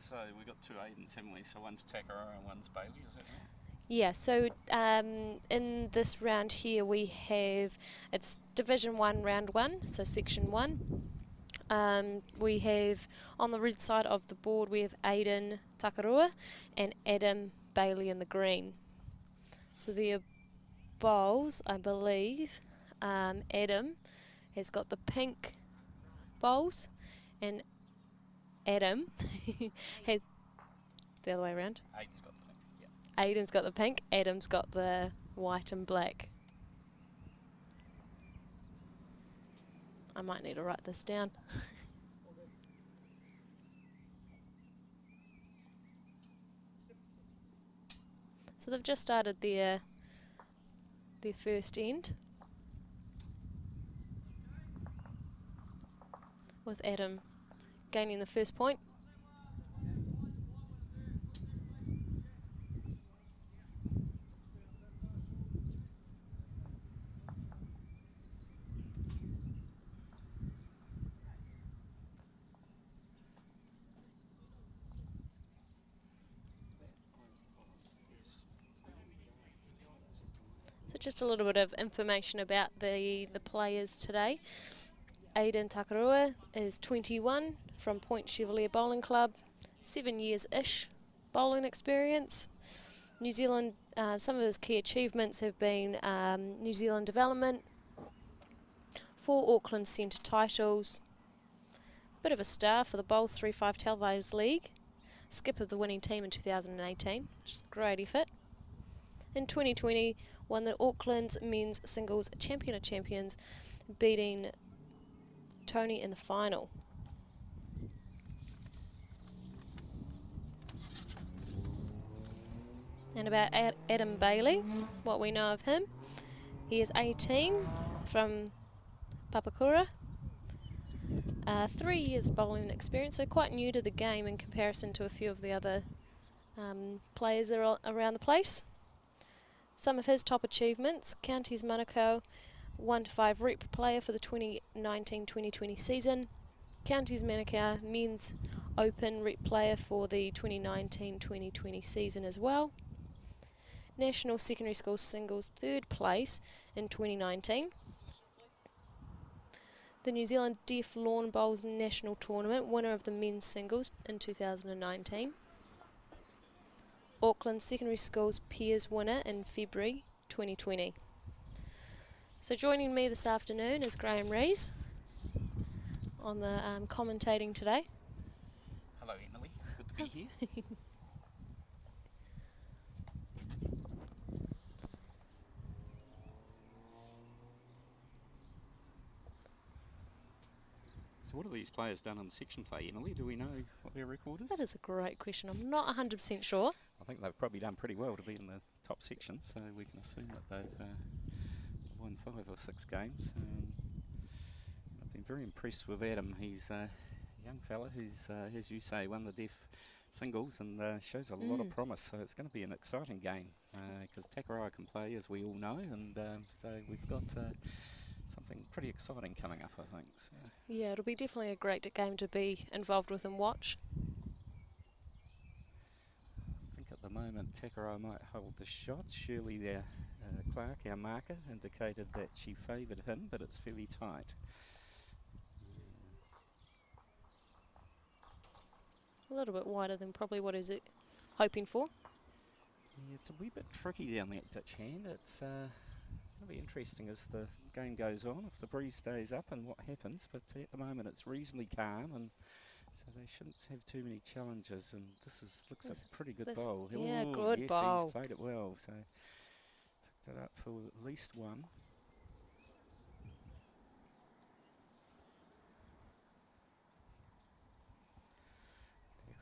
So we've got two Aidens, haven't we? So one's Takarua and one's Baillie, is that right? Yeah, so in this round here we have, it's Division 1, Round 1, so Section 1. We have, on the red side of the board, we have Aiden, Takarua, and Adam, Baillie in the green. So their bowls, I believe, Adam has got the pink bowls, and Adam has the other way around. Aiden's got the pink, yeah. Aiden's got the pink, Adam's got the white and black. I might need to write this down. So they've just started their first end, with Adam gaining the first point. So just a little bit of information about the players today. Aiden Takarua is 21 from Point Chevalier Bowling Club, 7 years-ish bowling experience. New Zealand, some of his key achievements have been New Zealand development, 4 Auckland Centre titles, bit of a star for the Bowls 3-5 Televised League, skip of the winning team in 2018, which is a great effort. In 2020, won the Auckland's Men's Singles Champion of Champions, beating Tony in the final. And about Adam Baillie, what we know of him, he is 18 from Papakura, 3 years bowling experience, so quite new to the game in comparison to a few of the other players that are around the place. Some of his top achievements: Counties Manukau 1-5 rep player for the 2019-2020 season, Counties Manukau Men's Open rep player for the 2019-2020 season as well, National Secondary School Singles 3rd place in 2019, the New Zealand Deaf Lawn Bowls National Tournament winner of the men's singles in 2019, Auckland Secondary Schools Peers winner in February 2020. So joining me this afternoon is Graham Rees on the commentating today. Hello, Emily. Good to be here. So what have these players done in section play, Emily? Do we know what their record is? That is a great question. I'm not 100% sure. I think they've probably done pretty well to be in the top section, so we can assume that they've won 5 or 6 games. I've been very impressed with Adam. He's a young fella who's, as you say, won the deaf singles and shows a lot of promise. So it's going to be an exciting game because Takarua can play, as we all know, and so we've got something pretty exciting coming up, I think. So. Yeah, it'll be definitely a great game to be involved with and watch. I think at the moment Takarua might hold the shot. Surely there, Clark, our marker, indicated that she favoured him, but it's fairly tight. A little bit wider than probably what is it hoping for. Yeah, it's a wee bit tricky down that ditch hand. It's going to be interesting as the game goes on, if the breeze stays up and what happens, but at the moment it's reasonably calm, and so they shouldn't have too many challenges, and looks a pretty good bowl. Yeah, ooh, good yes, bowl. He's played it well, so picked that up for at least one.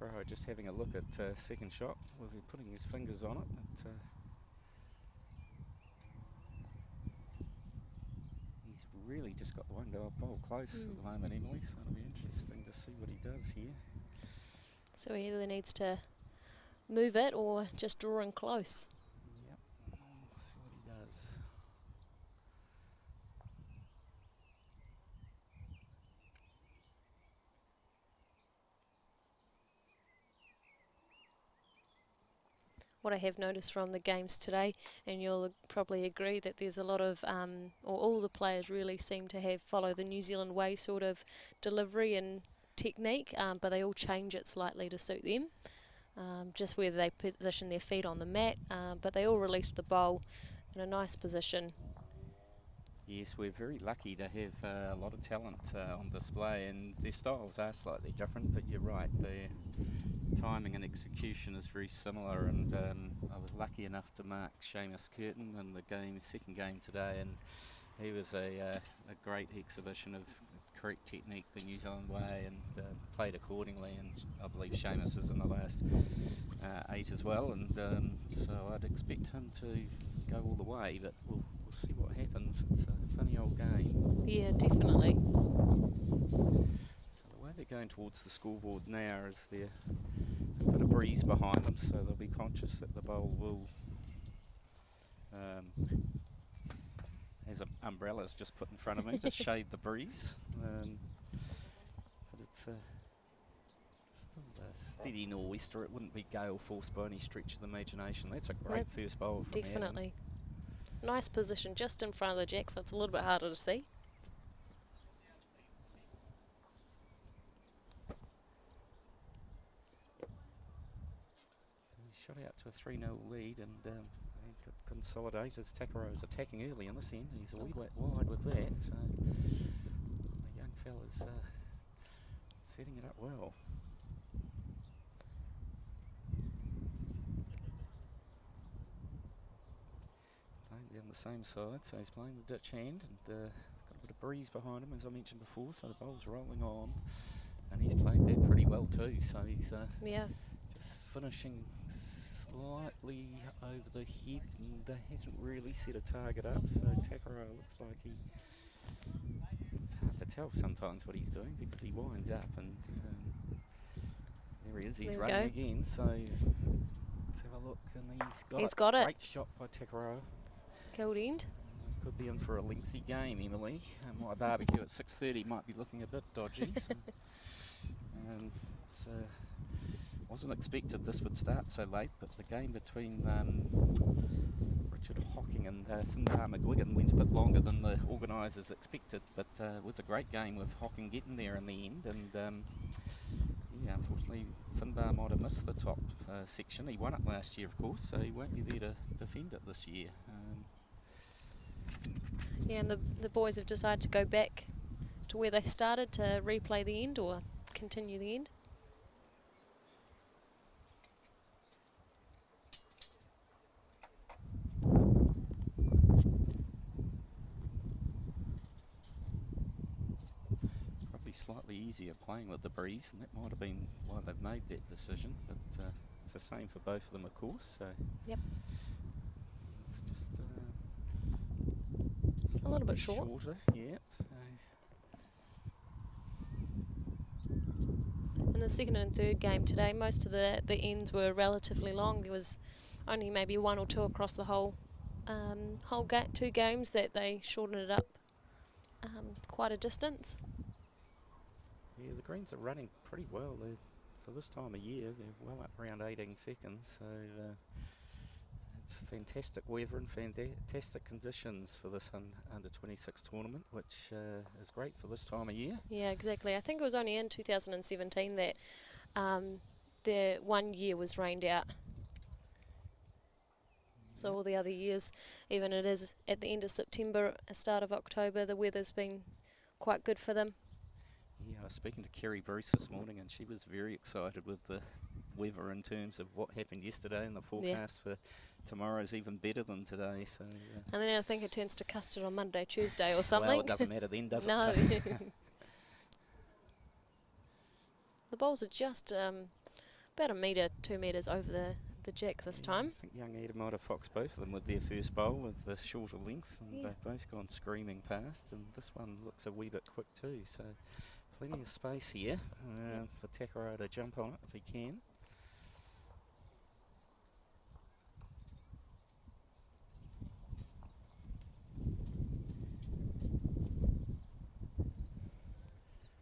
Takarua just having a look at second shot, we'll be putting his fingers on it. But, really just got the one bowl close at the moment, Emily, so it'll be interesting to see what he does here. So he either needs to move it or just draw in close. Yep, we'll see what he does. what I have noticed from the games today, and you'll probably agree that there's a lot of, or all the players really seem to have follow the New Zealand way sort of delivery and technique, but they all change it slightly to suit them. Just whether they position their feet on the mat, but they all release the bowl in a nice position. Yes, we're very lucky to have a lot of talent on display, and their styles are slightly different, but you're right, their timing and execution is very similar, and I was lucky enough to mark Seamus Curtin in the second game today, and he was a great exhibition of correct technique the New Zealand way, and played accordingly, and I believe Seamus is in the last 8 as well, and so I'd expect him to go all the way, but we'll see what happens. It's a funny old game. Yeah, definitely. So the way they're going towards the scoreboard now is they're a bit of breeze behind them, so they'll be conscious that the bowl will has umbrellas just put in front of me to shade the breeze, but it's still a steady nor'wester. It wouldn't be gale force by any stretch of the imagination. That's a great first bowl from definitely. Nice position just in front of the jack, so it's a little bit harder to see. So he shot out to a 3-0 lead, and consolidate as Takarua is attacking early in this end. He's a wee bit wide with that, so the young fella's setting it up well. Playing down the same side, so he's playing the ditch hand, and got a bit of breeze behind him, as I mentioned before, so the bowl's rolling on, and he's played that pretty well too, so he's just finishing slightly over the head, and hasn't really set a target up, so Takarua looks like it's hard to tell sometimes what he's doing, because he winds up, and there he is, he's running again, so let's have a look, and he's got it. Great shot by Takarua. Killed end. Could be in for a lengthy game, Emily. My barbecue at 6:30 might be looking a bit dodgy. So, it's wasn't expected this would start so late, but the game between Richard Hocking and Finbar McGuigan went a bit longer than the organisers expected, but it was a great game with Hocking getting there in the end, and yeah, unfortunately Finbar might have missed the top section. He won it last year, of course, so he won't be there to defend it this year. Yeah, and the boys have decided to go back to where they started to replay the end or continue the end. Probably slightly easier playing with the breeze, and that might have been why they've made that decision, but it's the same for both of them, of course. So yep. It's just a little bit shorter. Yeah. So. In the second and third game today, most of the ends were relatively long. There was only maybe one or two across the whole two games that they shortened it up quite a distance. Yeah, the greens are running pretty well. For this time of year, they're well up around 18 seconds, so it's fantastic weather and fantastic conditions for this under 26 tournament, which is great for this time of year. Yeah, exactly. I think it was only in 2017 that the 1 year was rained out. So all the other years, even it is at the end of September, start of October, the weather's been quite good for them. Yeah, I was speaking to Kerry Bruce this morning, and she was very excited with the weather in terms of what happened yesterday, and the forecast for tomorrow's even better than today. So. And then I think it turns to custard on Monday, Tuesday or something. Well, it doesn't matter then, does no. it? So the bowls are just about 1 metre, 2 metres over the jack this time. I think young Aiden might have foxed both of them with their first bowl with the shorter length, and they've both gone screaming past, and this one looks a wee bit quick too, so plenty of space here for Takarua to jump on it if he can.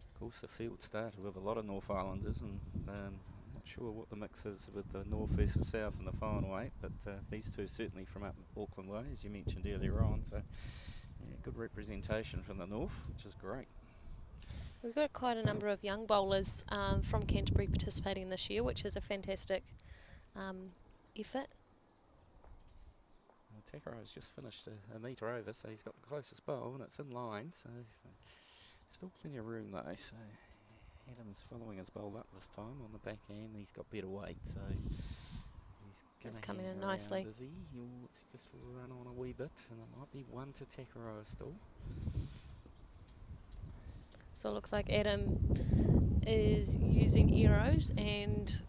Of course, the field started with a lot of North Islanders, and not Not sure what the mix is with the north versus south in the final 8, but these two certainly from up Auckland way, as you mentioned earlier on. So, yeah, good representation from the north, which is great. We've got quite a number of young bowlers from Canterbury participating this year, which is a fantastic effort. Well, Takarua has just finished a metre over, so he's got the closest bowl, and it's in line, so still plenty of room though. So Adam's following his bowl up this time on the backhand. He's got better weight, so he's coming in around, nicely. is he? Let's just run on a wee bit, and it might be one to Takarua still. So it looks like Adam is using arrows, and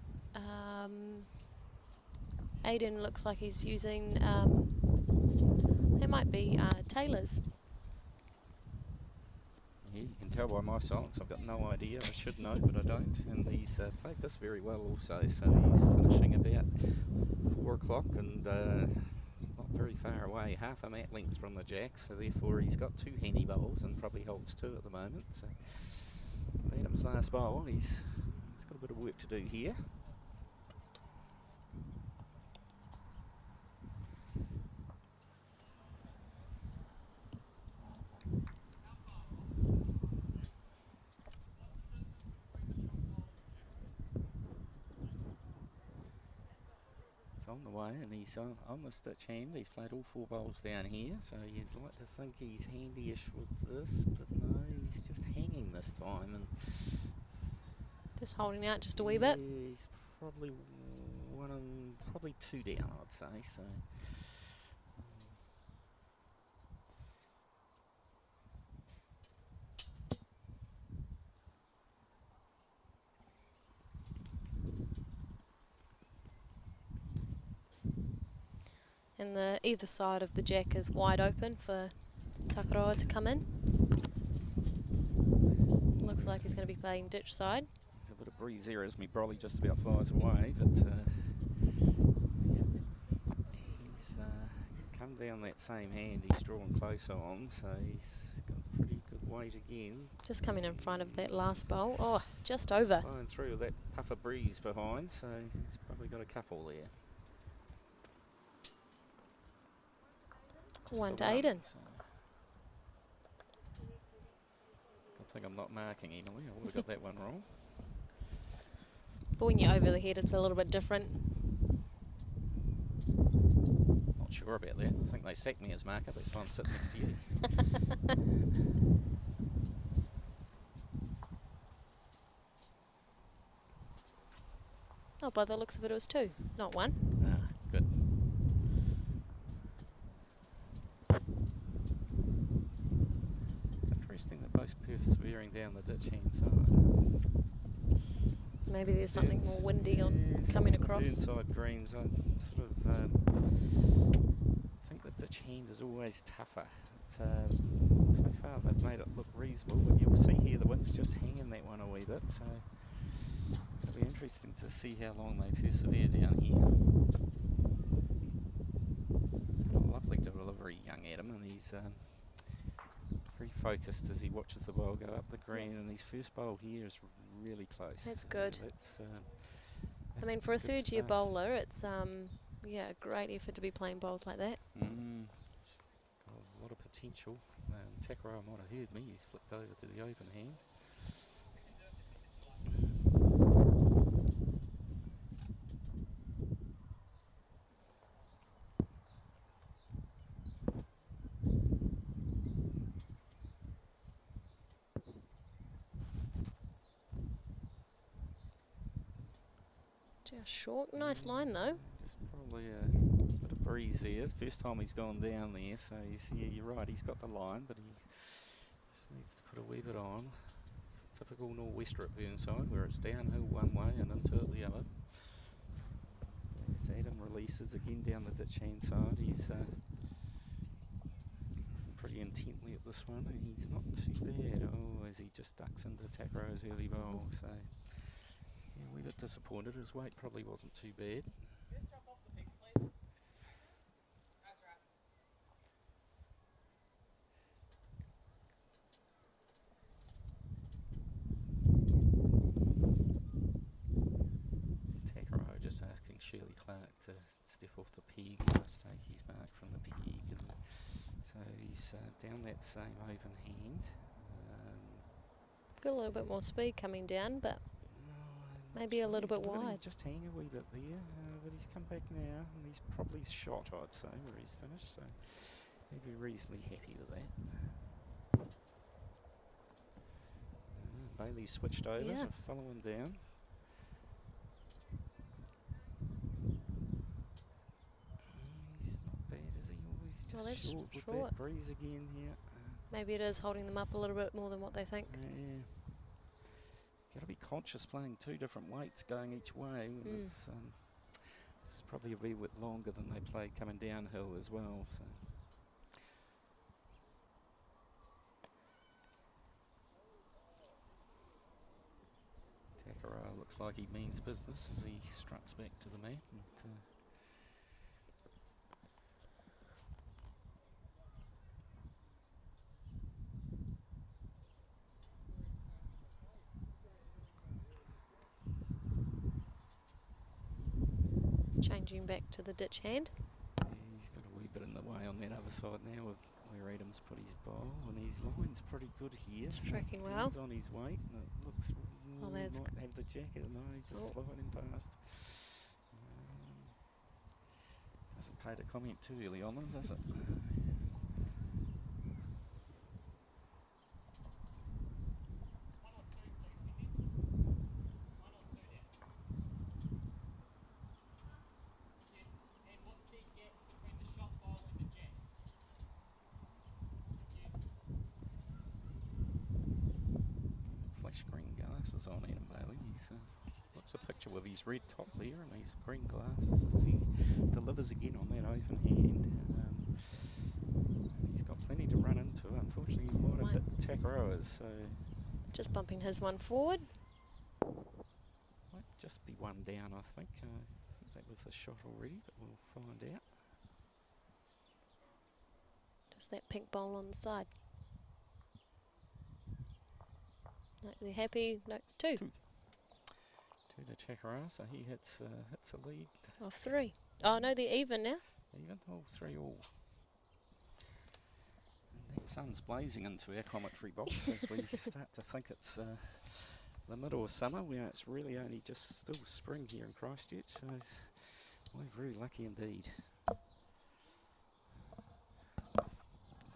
Aiden looks like he's using, it might be Taylor's. Yeah, you can tell by my silence, I've got no idea. I should know, but I don't. And he's played this very well also, so he's finishing about 4 o'clock and not very far away, half a mat length from the jack, so therefore he's got 2 handy bowls and probably holds 2 at the moment. So Adam's last bowl, he's got a bit of work to do here. On the way, and he's on the stitch hand. He's played all 4 bowls down here, so you'd like to think he's handy-ish with this, but no, he's just hanging this time, and Just holding out just a wee bit. He's probably probably 2 down, I'd say. So. And the either side of the jack is wide open for Takarua to come in. Looks like he's going to be playing ditch side. There's a bit of breeze there as me brolly just about flies away, but he's come down that same hand. He's drawn closer on, so he's got pretty good weight again. Just coming in front of that last bowl. Oh, just over. Flowing through with that puff of breeze behind, so he's probably got a couple there. One to Aiden. So I think I'm not marking Emily. I would have got that one wrong. But when you're over the head, it's a little bit different. Not sure about that. I think they sacked me as marker. That's why I'm sitting next to you. Oh, by the looks of it, it was 2, not 1. Ah, good. Interesting that both persevering down the ditch hand side. Maybe there's something more windy on coming across. Burnside greens, I sort of think the ditch hand is always tougher. So far they've made it look reasonable, but you'll see here the wind's just hanging that one a wee bit, so it'll be interesting to see how long they persevere down here. It's got a lovely delivery, young Adam, and he's very focused as he watches the ball go up the green, and his first bowl here is really close. That's good. That's I mean, for a good third-year stuff. bowler, it's yeah, a great effort to be playing bowls like that. Got a lot of potential. Takarua might have heard me. He's flicked over to the open hand. Just short. Nice line, though. Just probably a bit of breeze there. First time he's gone down there, so yeah, you're right, he's got the line, but he just needs to put a wee bit on. It's a typical nor'wester at Burnside, where it's downhill one way and into it the other. As Adam releases again down the ditch hand side, he's pretty intently at this one, and he's not too bad. Oh, as he just ducks into Takarua's early bowl, so yeah, a wee bit disappointed. His weight probably wasn't too bad. expecting Shirley Clark to step off the peg and mistake his mark from the peg. And so he's down that same open hand. Got a little bit more speed coming down, but maybe a little bit wide. Just hang a wee bit there, but he's come back now and he's probably shot, I'd say, where he's finished. So he'd be reasonably happy with that. Baillie switched over to follow him down. He's not bad, is he? Always just short with that breeze again here. Maybe it is holding them up a little bit more than what they think. Yeah. Got to be conscious playing two different weights going each way. This is probably a wee bit longer than they played coming downhill as well. So. Takarua looks like he means business as he struts back to the mat. And, changing back to the ditch hand. yeah, he's got a wee bit in the way on that other side now of where Adam's put his bowl, and his line's pretty good here. It's tracking well. He's on his weight, and it looks might that's have the jacket. No, he's just sliding past. Doesn't pay to comment too early on them, does it? Green glasses on Aiden Baillie. He's looks a picture with his red top there and his green glasses as he delivers again on that open hand. He's got plenty to run into. Unfortunately, he might have hit Takarua's. So just bumping his one forward. Might just be one down, I think. That was the shot already, but we'll find out. Just that pink bowl on the side. No, they're happy. No, two. Two to Takarua, so he hits a lead. Of 3. Oh no, they're even now. Even? All 3 all. And that sun's blazing into our commentary box as we start to think it's the middle of summer, where it's really only just still spring here in Christchurch. So we're very lucky indeed.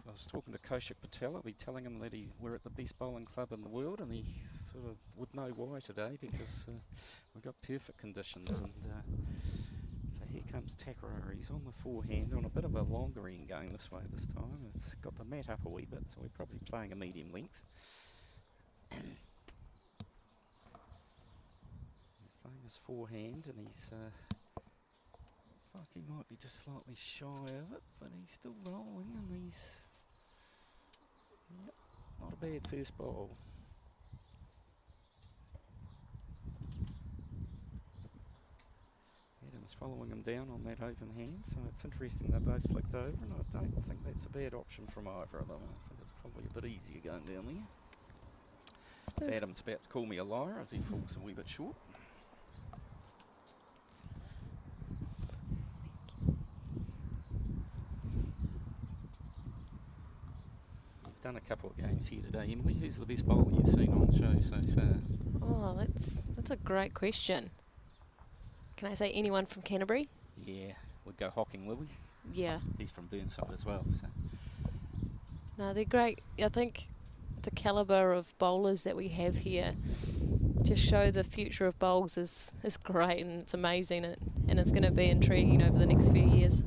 I was talking to Kaushik Patel. I'll be telling him that we're at the best bowling club in the world, and he sort of would know why today, because we've got perfect conditions. And so here comes Takarua. He's on the forehand on a bit of a longer end going this way this time. It's got the mat up a wee bit, so we're probably playing a medium length. He's playing his forehand, and he's looks like he might be just slightly shy of it, but he's still rolling, and he's not a bad first bowl. Adam's following him down on that open hand, so it's interesting they both flicked over, and I don't think that's a bad option from either of them. I think it's probably a bit easier going down there. So Adam's about to call me a liar as he falls a wee bit short. Done a couple of games here today. Emily, who's the best bowler you've seen on the show so far? Oh, that's a great question. Can I say anyone from Canterbury? Yeah, we'd go Hocking, will we? Yeah. He's from Burnside as well. So. No, they're great. I think the calibre of bowlers that we have here just show the future of bowls is great, and it's amazing, and it's going to be intriguing over the next few years.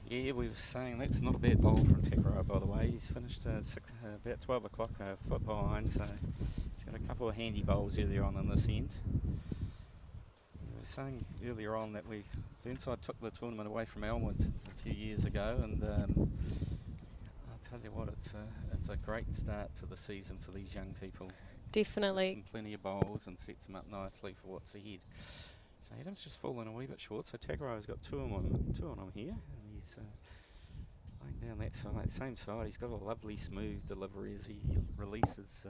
Yeah, we were saying that's not a bad bowl from Takarua, by the way. He's finished about 12 o'clock, a foot behind, so he's got a couple of handy bowls earlier on this end. We were saying earlier on that Burnside took the tournament away from Elmwood a few years ago, and I'll tell you what, it's a great start to the season for these young people. Definitely. Some plenty of bowls and sets them up nicely for what's ahead. So Adam's just fallen a wee bit short, so Takarua's got two on him here, and he's laying down that same side. He's got a lovely smooth delivery as he releases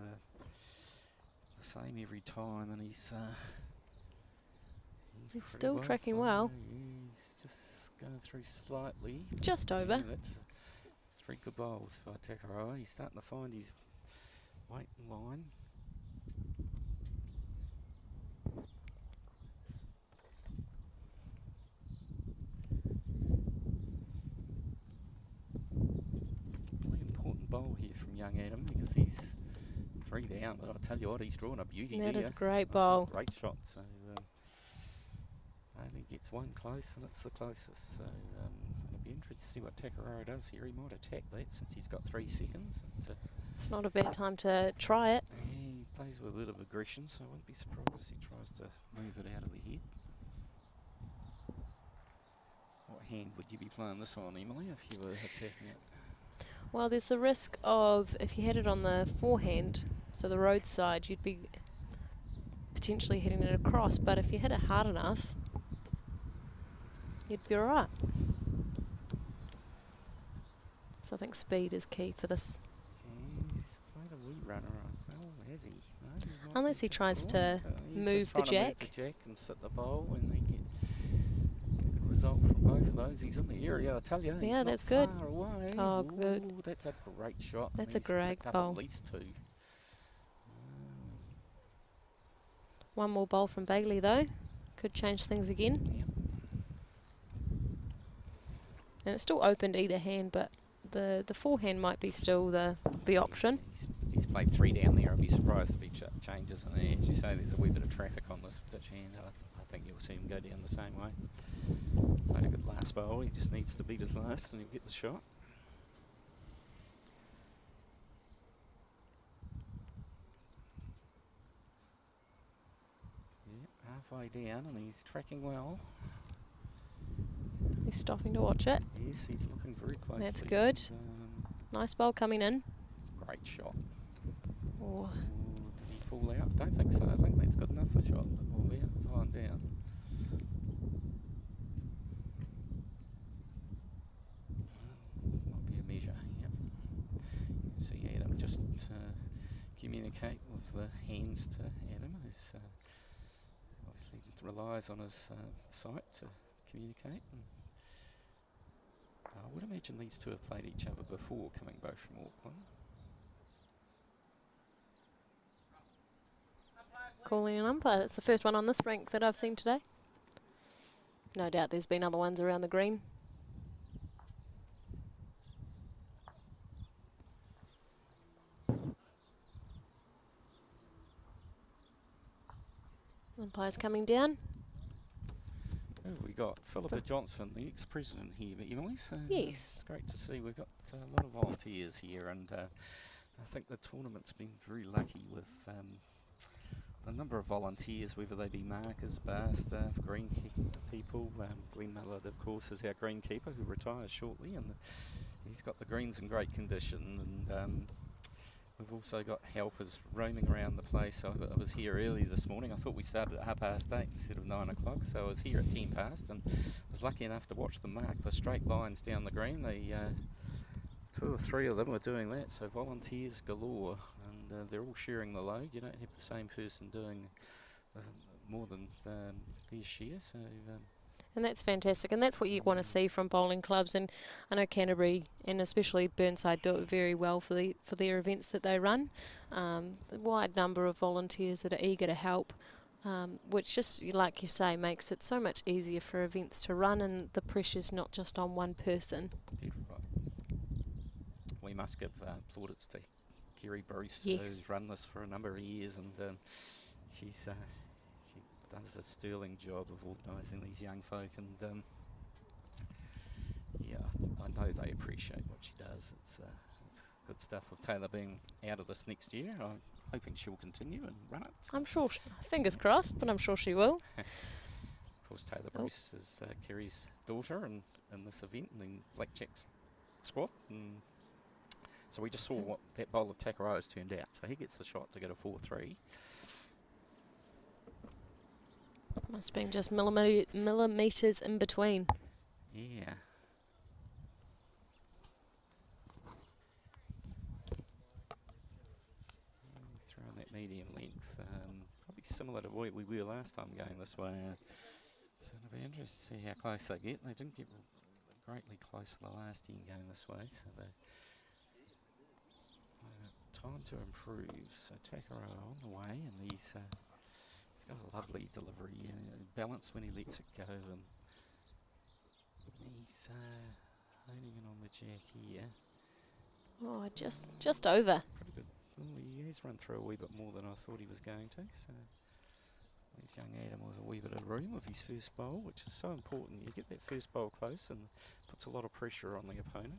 the same every time, and he's He's still tracking well. He's just going through slightly. Just over. Yeah, that's 3 good bowls for Takarua. He's starting to find his weight in line. Really important bowl here from young Adam because he's 3 down, but I'll tell you what, he's drawn a beauty there. That is a great That's bowl. a great shot. So only gets one close, and it's the closest. So it'll be interesting to see what Takarua does here. He might attack that since he's got 3 seconds. And, it's not a bad time to try it. he plays with a bit of aggression, so I wouldn't be surprised he tries to move it out of the head. What hand would you be playing this on, Emily, if you were attacking it? Well, there's the risk of, if you had it on the forehand, so the road side, you'd be potentially hitting it across, but if you hit it hard enough, you'd be alright. So I think speed is key for this. He's played a wee runner, has he? No, might Unless be he just tries drawn. to He's move just the trying to move jack. the jack and sit the bowl, and they get a good result from both of those. He's in the area, I tell you. Yeah, He's that's not good. far away. Oh, good. That's a great shot. That's a He's great picked up bowl. At least 2. One more bowl from Baillie though. Could change things again. Yep. And it's still open to either hand, but the forehand might be still the option. He's played 3 down there. I'd be surprised if he changes. And as you say, there's a wee bit of traffic on this pitch hand. I think you'll see him go down the same way. Played a good last bowl. He just needs to beat his last and he'll get the shot. Yeah, halfway down and he's tracking well. He's stopping to watch it. Yes, he's looking very closely. That's good. He's, Nice bowl coming in. great shot. Oh, Did he fall out? Don't think so. I think that's good enough for a shot. But we'll find out. Might be a measure. Yep. You see Adam just communicate with the hands to Adam. He's obviously relies on his sight to communicate. And I would imagine these two have played each other before, coming both from Auckland. calling an umpire. That's the first one on this rink that I've seen today. No doubt there's been other ones around the green. Umpire's coming down. Oh, we got Philippa Johnson, the ex-president here, Emily. So Yes. it's great to see. We've got a lot of volunteers here, and I think the tournament's been very lucky with a number of volunteers, whether they be markers, bar staff, people. Glenn Mallard, of course, is our greenkeeper who retires shortly, and he's got the greens in great condition. And we've also got helpers roaming around the place. So I was here early this morning. I thought we started at 8:30 instead of 9 o'clock, so I was here at 10 past, and was lucky enough to watch them mark the straight lines down the green. They 2 or 3 of them were doing that, so volunteers galore, and they're all sharing the load. You don't have the same person doing more than their share. So And that's fantastic, and that's what you want to see from bowling clubs. And I know Canterbury and especially Burnside do it very well for their events that they run. The wide number of volunteers that are eager to help, which just, like you say, makes it so much easier for events to run, and the pressure's not just on one person. Dead right. We must give plaudits to Kerry Bruce, Yes. who's run this for a number of years, and she does a sterling job of organising these young folk, and yeah, I know they appreciate what she does. It's good stuff. With Taylor being out of this next year, I'm hoping she'll continue and run it. I'm sure, fingers crossed, but I'm sure she will. Of course, Taylor Bruce is Kerry's daughter in this event, and then Blackjack's squad. And so we just saw what that bowl of Takarua's turned out. So he gets the shot to get a 4-3. Must have been just millimetres in between. Yeah. Throwing that medium length, probably similar to what we were last time going this way. So it'll be interesting to see how close they get. They didn't get greatly close in the last end game this way, so they time to improve. So Takarua on the way, and he's got a lovely delivery, balance when he lets it go, and he's honing in on the jack here. Oh, just over. Pretty good. Well, he has run through a wee bit more than I thought he was going to, so leaves young Aiden with a wee bit of room with his first bowl, which is so important. You get that first bowl close and puts a lot of pressure on the opponent.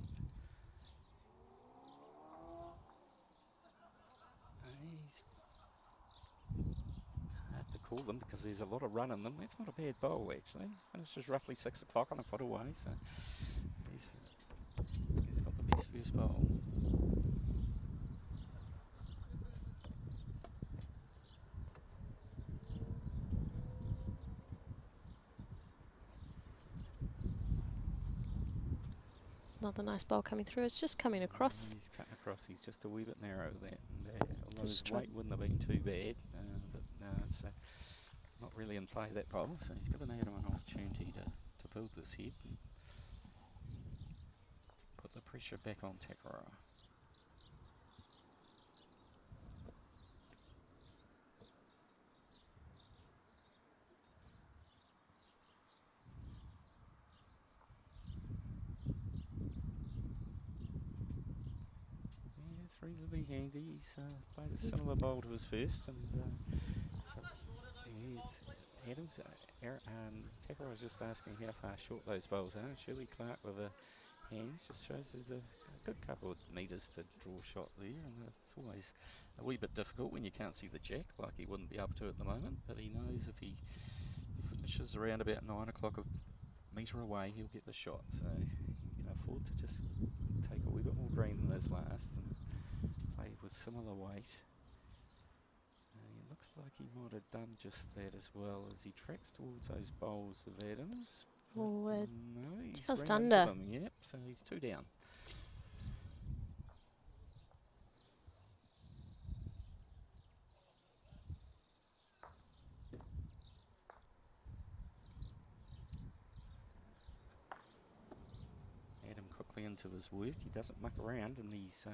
He's hard to call them because there's a lot of run in them. That's not a bad bowl, actually. Finishes roughly 6 o'clock on a foot away, so he's got the best first bowl. Another nice ball coming through. It's just coming across. He's cutting across. He's just a wee bit narrow there. And, although his weight wouldn't have been too bad, but no, it's not really in play, that bowl. So he's given Adam an opportunity to build this head and put the pressure back on Takarua. Reasonably handy. He's played a similar bowl to his first, and so Adams, Takarua was just asking how far short those bowls are. Shirley Clark with her hands just shows there's a good couple of metres to draw a shot there, and it's always a wee bit difficult when you can't see the jack, like he wouldn't be able to at the moment, but he knows if he finishes around about 9 o'clock a metre away, he'll get the shot, so he can afford to just take a wee bit more green than his last and play with similar weight. He looks like he might have done just that as well as he tracks towards those bowls of Adams. Forward. No, he's just ran under. into them, yep, so he's 2 down. Adam quickly into his work. He doesn't muck around, and he's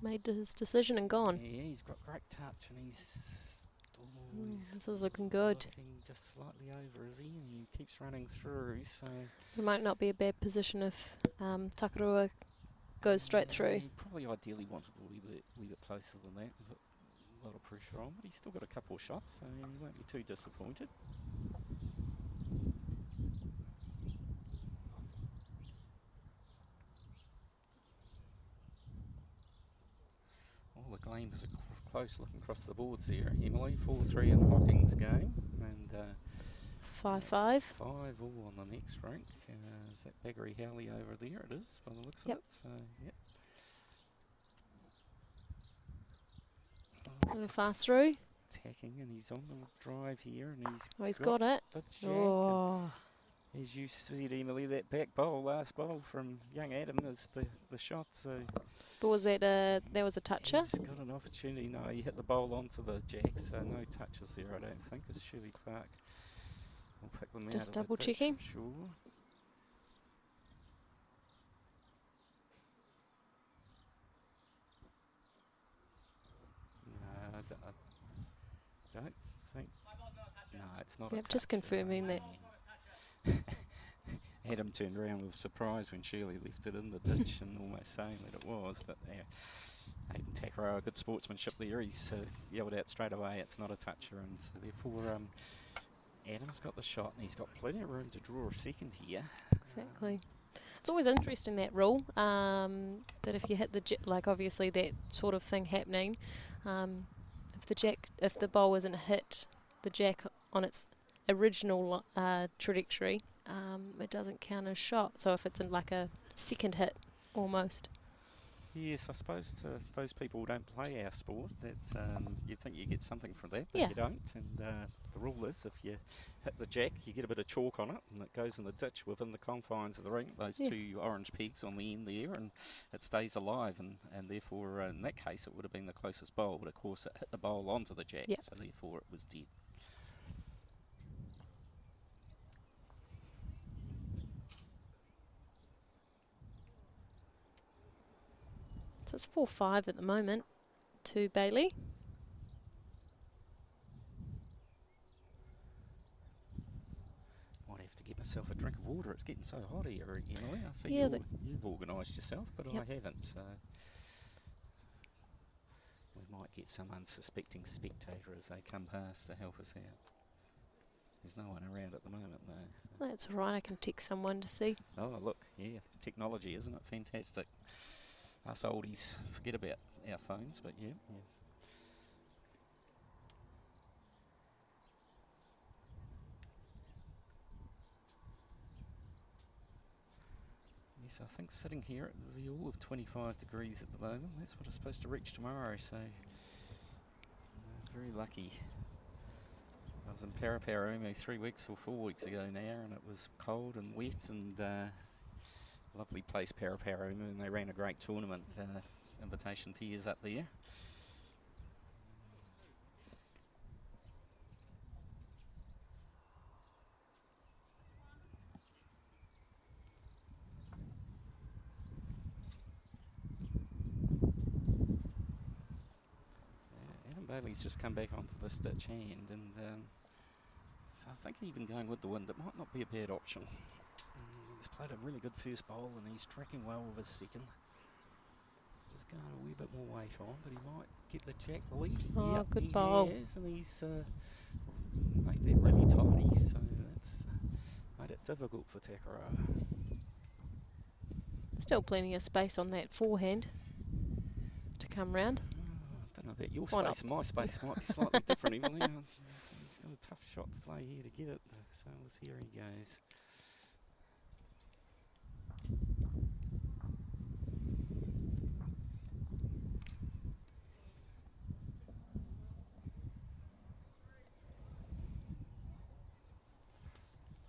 made his decision and gone. Yeah, he's got great touch, and he's this is looking good. Looking just slightly over, is he? And he keeps running through, so It might not be a bad position if Takarua goes straight through. He probably ideally wanted a wee bit closer than that, with a lot of pressure on, but he's still got a couple of shots, so he won't be too disappointed. All the games are close looking across the boards there. Emily, 4-3 in Hocking's game, and 5-5. 5 all on the next rink. Is that Baillie Howley over there? It is, by the looks of it. So, yep. A little fast through. Attacking, and he's on the drive here, and he's got it. The jack. Oh. As you said, Emily, that back bowl, last bowl from young Adam is the shot. So, but was that there was a toucher? He's got an opportunity. No, he hit the bowl onto the jack, so no touches there, I don't think. It's Shirley Clark. We'll pick them just out double checking. Sure. No, I don't think. No, it's not. Yep, just confirming that. Adam turned around with surprise when Shirley left it in the ditch and almost saying that it was, but Aiden Takarua, good sportsmanship there. He's yelled out straight away, it's not a toucher, and so therefore Adam's got the shot and he's got plenty of room to draw a second here. Exactly. It's always interesting, that rule, that if you hit the like obviously that sort of thing happening, if the ball isn't hit the jack on its original trajectory, it doesn't count as shot. So if it's in like a second hit almost. Yes, I suppose to those people who don't play our sport, that you'd think you get something from that, but yeah. you don't. And the rule is if you hit the jack, you get a bit of chalk on it, and it goes in the ditch within the confines of the rink, those 2 orange pegs on the end there, and it stays alive. And therefore, in that case, it would have been the closest bowl, but of course it hit the bowl onto the jack, so therefore it was dead. So it's 4-5 at the moment to Baillie. Might have to get myself a drink of water. It's getting so hot here, Emily. I see Yeah, you've organised yourself, but Yep. I haven't. So we might get some unsuspecting spectator as they come past to help us out. There's no one around at the moment, though. That's all right. I can text someone to see. Oh, look, yeah, technology, isn't it fantastic? Us oldies forget about our phones, but yeah. Yes, I think sitting here at the all of 25 degrees at the moment. That's what it's supposed to reach tomorrow, so very lucky. I was in Paraparaumu 3 weeks or 4 weeks ago now, and it was cold and wet and lovely place, Paraparaumu, and they ran a great tournament, invitation tiers up there. Adam Bailey's just come back onto the stitch hand, and so I think even going with the wind, it might not be a bad option. He's played a really good first bowl, and he's tracking well with his second. Just going a wee bit more weight on, but he might get the jack lead. Oh, yep, good he bowl. has, and he's made that really tidy, so that's made it difficult for Takarua. Still plenty of space on that forehand to come round. I don't know about your Why space, and my space might be slightly different, Emily. He's got a tough shot to play here to get it, so we'll see how he goes.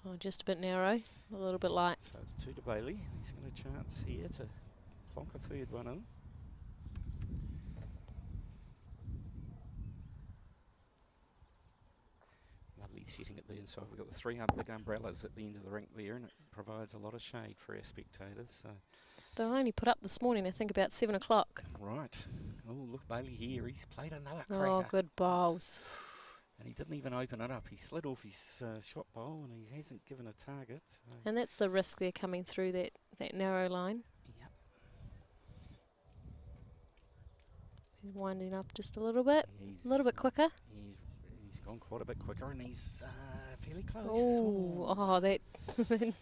Oh, just a bit narrow, a little bit light. So it's 2 to Baillie. He's got a chance here to plonk a third one in. Lovely setting at Burnside. We've got the 3 big umbrellas at the end of the rink there, and it provides a lot of shade for our spectators. So. They were only put up this morning, I think about 7 o'clock. Right. Oh, look, Baillie here. He's played another cracker. Oh, good bowls. And he didn't even open it up. He slid off his shot bowl, and he hasn't given a target. So. And that's the risk they're coming through that narrow line. Yep. He's winding up just a little bit quicker. He's gone quite a bit quicker, and he's fairly close. Oh, that.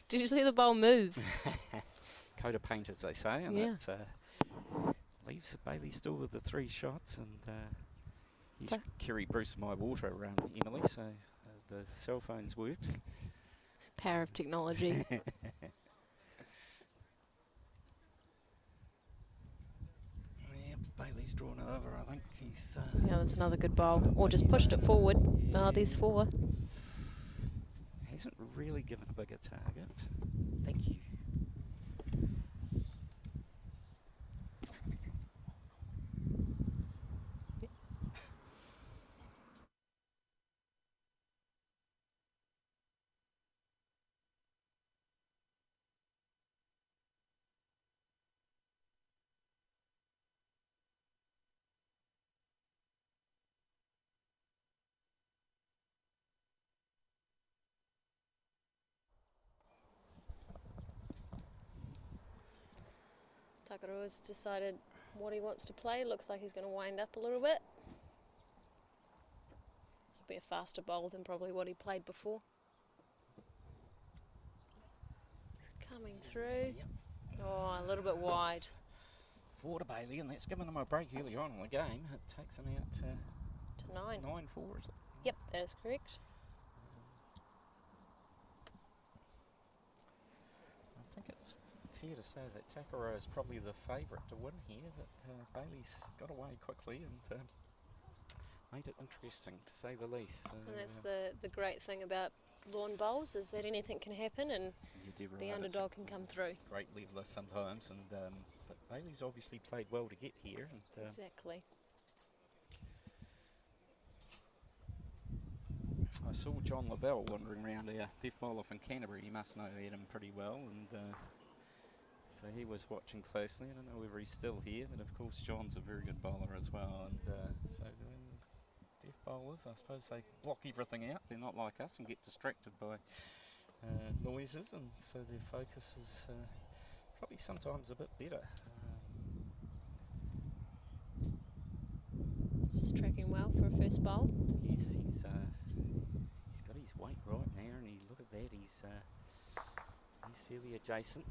Did you see the bowl move? Coat of paint, as they say, and yeah. that leaves Bailey still with the 3 shots, and he's carried Bruce my water around, Emily, so the cell phones worked. Power of technology. Yeah, Bailey's drawn it over, I think. He's yeah, that's another good bowl. Or just pushed it forward. Yeah. Oh, there's 4. Hasn't really given a bigger target. Thank you. Takarua's decided what he wants to play. Looks like he's going to wind up a little bit. This will be a faster bowl than probably what he played before. Coming through. Yep. Oh, a little bit wide. 4 to Bailey, and that's given him a break earlier on in the game. It takes him out To 9. 9-4, is it? Yep, that is correct. I think it's fair to say that Takarua is probably the favourite to win here, but Bailey's got away quickly and made it interesting, to say the least. So, And that's the great thing about lawn bowls, is that anything can happen and the underdog can come through. Great leveller sometimes, and but Bailey's obviously played well to get here. And, Exactly. I saw John Lavelle wandering around our deaf bowler from Canterbury. He must know Adam pretty well, and So he was watching closely. I don't know whether he's still here, but of course John's a very good bowler as well. And so doing deaf bowlers, I suppose they block everything out. They're not like us and get distracted by noises, and so their focus is probably sometimes a bit better. Just tracking well for a first bowl. Yes, he's got his weight right now, and look at that, he's fairly adjacent.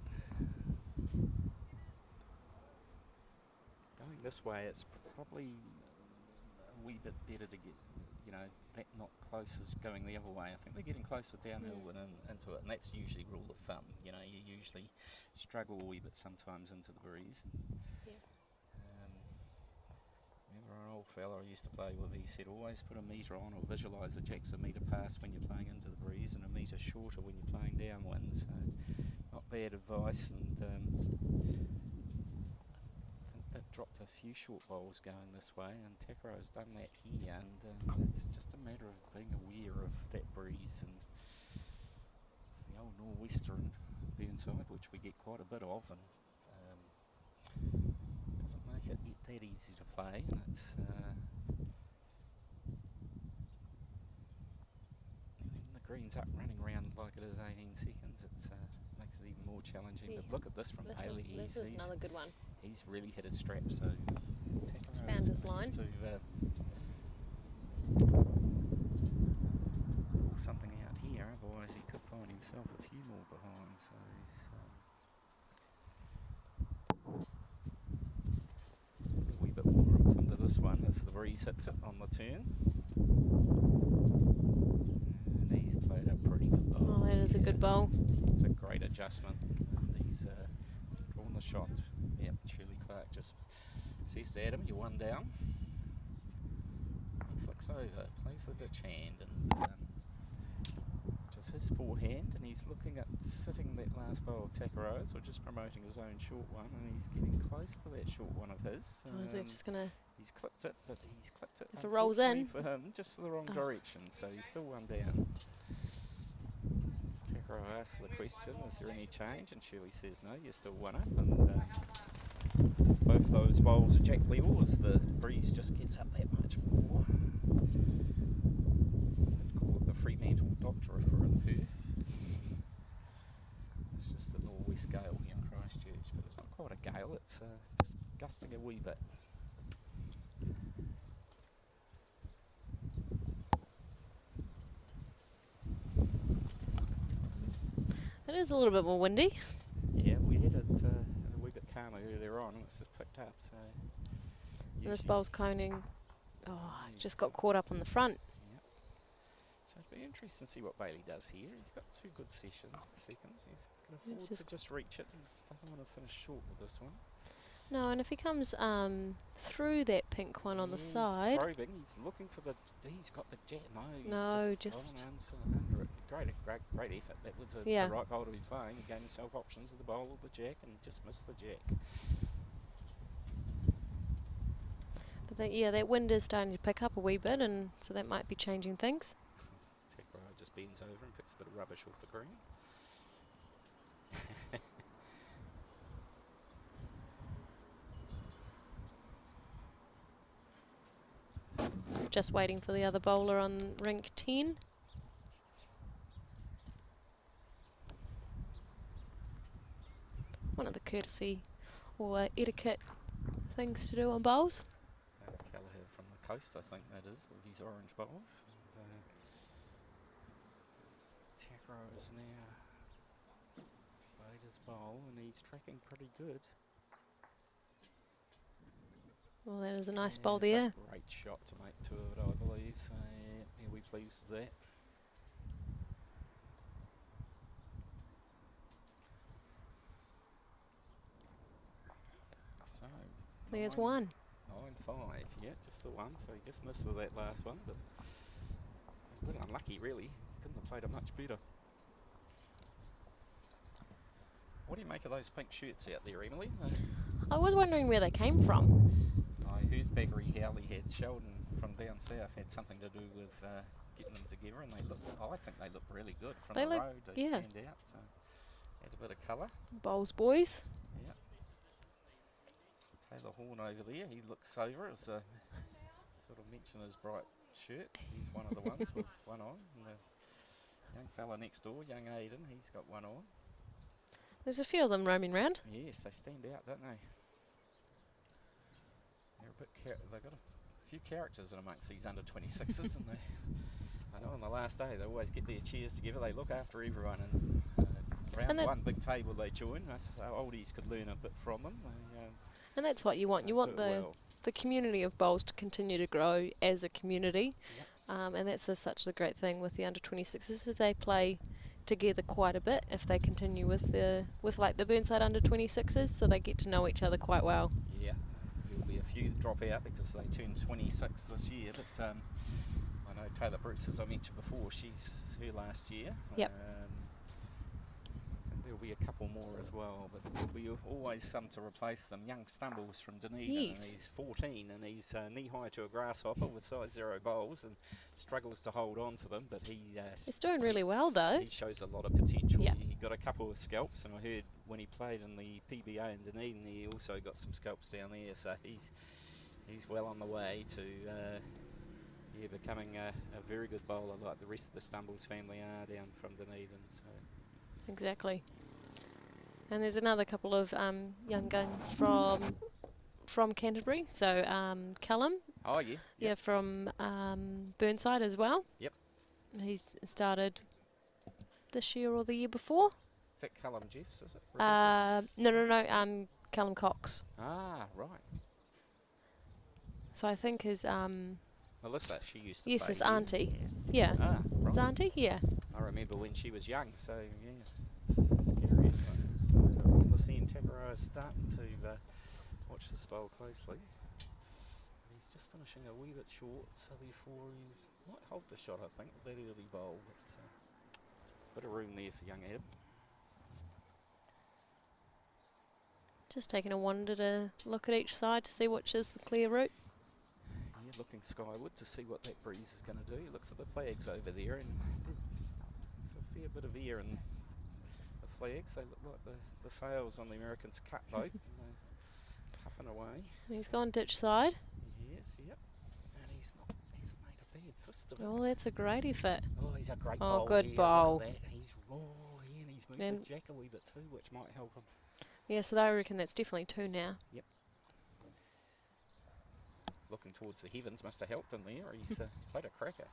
Going this way, it's probably a wee bit better to get, that not close as going the other way. I think they're getting closer downhill and into it, and that's usually rule of thumb. You usually struggle a wee bit sometimes into the breeze. Yeah. Remember an old fella I used to play with, he said always put a metre on or visualise the jacks a metre past when you're playing into the breeze and a metre shorter when you're playing downwind. So not bad advice, and I think they've dropped a few short bowls going this way, and Takarua's done that here, and it's just a matter of being aware of that breeze, and it's the old nor'wester in Burnside, which we get quite a bit of, and doesn't make it that easy to play, and it's the green's up running around like it is 18 seconds. It makes it even more challenging. Yeah. But look at this from Baillie. This is another good one. He's really hit his strap, so it's found his line. To pull something out here, otherwise he could find himself a few more behind. So he's a wee bit more up into this one as the breeze hits it on the turn. And he's played a pretty good bowl. Oh, that is a good bowl. It's a great adjustment. And he's drawn the shot. Yep, Shirley Clark just says to Adam, you're one down. He flicks over, plays the ditch hand, and just his forehand, and he's looking at sitting that last bowl of Takarua's, or just promoting his own short one, and he's getting close to that short one of his. Oh, is it just going to... He's clipped it, but he's clipped it, if it rolls in for him, just the wrong direction, so he's still one down. Takarua asks the question, is there any change? And Shirley says no, you're still one up, and both those bowls are jack level as the breeze just gets up that much more. I'd call it the Fremantle Doctor if we're in Perth. It's just a nor'west gale here in Christchurch, but it's not quite a gale, it's just gusting a wee bit. It is a little bit more windy. Yeah, we had it a wee bit calmer earlier on, and it's just picked up. So this bowl's coning. Oh, just got caught up on the front. Yep. So it'll be interesting to see what Baillie does here. He's got 2 good seconds. He's can afford to just reach it. He doesn't want to finish short with this one. No, and if he comes through that pink one on the side. He's probing, he's looking for the, he's got the jet. No, just under it. Great effort. That was the right bowl to be playing. He gave himself options of the bowl of the jack and just missed the jack. But that wind is starting to pick up a wee bit, and so that might be changing things. Takarua just bends over and picks a bit of rubbish off the green. Just waiting for the other bowler on rink 10. One of the courtesy or etiquette things to do on bowls. Chevalier from the coast, I think that is, with his orange bowls. Takarua is now played his bowl and he's tracking pretty good. Well, that is a nice bowl there. It's a great shot to make 2 of it, I believe. So, yeah, we're pleased with that. So, there's 1. 9-5, yeah, just the one. So he just missed with that last one, but a bit unlucky, really. Couldn't have played it much better. What do you make of those pink shirts out there, Emily? I was wondering where they came from. I heard Baggery Howley had Sheldon from down south had something to do with getting them together, and they look. I think they look really good from the road. They stand out, so add a bit of colour. Bowls boys. Yeah. Taylor Horn over there. He looks over as a sort of mention his bright shirt. He's one of the ones with one on. And the young fella next door, young Aiden, he's got one on. There's a few of them roaming around. Yes, they stand out, don't they? They're a bit they've got a few characters in amongst these under 26s, and I know on the last day they always get their cheers together. They look after everyone, and round one big table they join. Us oldies could learn a bit from them. And that's what you want. You want the community of bowls to continue to grow as a community. Yep. And that's such a great thing with the under 26s, is they play together quite a bit if they continue with like the Burnside under 26s, so they get to know each other quite well. Yeah, there'll be a few that drop out because they turned 26 this year, but I know Taylor Bruce, as I mentioned before, she's her last year. Yep. There'll be a couple more as well, but there'll be always some to replace them. Young Stumbles from Dunedin, and he's 14 and he's knee-high to a grasshopper with size 0 bowls and struggles to hold on to them, but he's doing really well though. He shows a lot of potential. Yep. He got a couple of scalps, and I heard when he played in the PBA in Dunedin, he also got some scalps down there, so he's well on the way to becoming a very good bowler like the rest of the Stumbles family are down from Dunedin. So. Exactly. And there's another couple of young guns from Canterbury. So Callum. Oh yeah. Yeah, from Burnside as well. Yep. He's started this year or the year before. Is that Callum Jeffs, is it? No. Callum Cox. Ah, right. So I think his Melissa, she used to yes, play his here. auntie. Yeah. Ah, right. His auntie, yeah. I remember when she was young, so yeah, it's scary, isn't it? So we're seeing Takarua starting to watch this bowl closely. He's just finishing a wee bit short, so therefore he might hold the shot, I think, with that early bowl. But bit of room there for young Adam. Just taking a wander to look at each side to see which is the clear route. Yeah, looking skyward to see what that breeze is going to do. He looks at the flags over there, and there's a fair bit of air in the flags. They look like the sails on the Americans' cut boat, and they're puffing away. He's gone ditch side. Yes, yep. And he's made a bad fist of it. Oh, that's a great effort. Oh, he's a great Oh, bowl. good here. bowl. Look at that. He's raw here, and he's moved the jack a wee bit too, which might help him. Yeah, so I reckon that's definitely 2 now. Yep. Looking towards the heavens must have helped him there. He's played a cracker.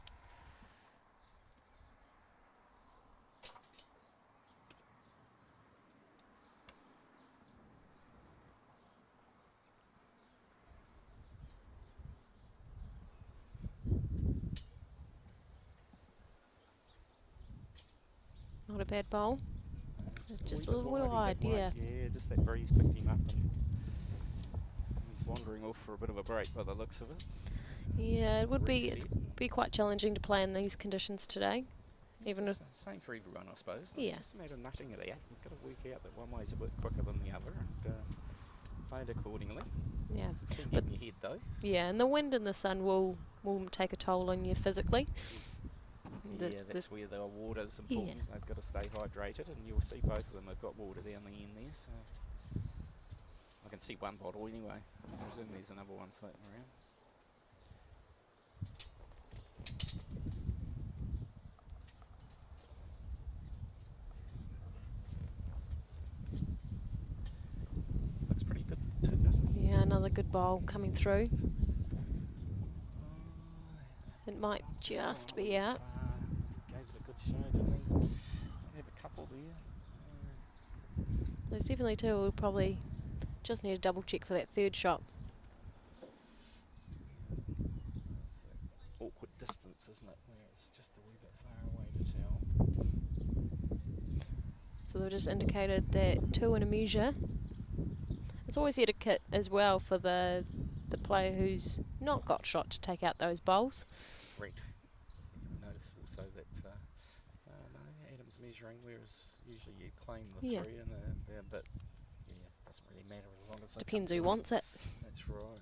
Not a bad bowl. It's just a little wide, yeah. Yeah, just that breeze picked him up, and he's wandering off for a bit of a break by the looks of it. Yeah, it would be quite challenging to play in these conditions today. Even if same for everyone, I suppose. Yeah. It's just a matter of nutting it out. You've got to work out that one way's a bit quicker than the other, and play it accordingly. yeah. Keep But in your head though. yeah, and the wind and the sun will take a toll on you physically. Yeah, that's where the water's important. Yeah. They've got to stay hydrated, and you'll see both of them have got water down the end there. So I can see one bottle anyway. I presume there's another one floating around. Looks pretty good too, doesn't it? Yeah, another good bowl coming through. It might just be out. Gave it a good show, didn't he? Have a couple there. There's definitely 2. We'll probably just need a double check for that 3rd shot. It's an awkward distance, isn't it? Where it's just a wee bit far away to tell. So they've just indicated that 2 and a measure. It's always etiquette as well for the player who's not got shot to take out those bowls. Right. Notice also that no, Adam's measuring, whereas usually you claim the 3, and but yeah, it doesn't really matter as long as they Depends come who through. wants it. That's right.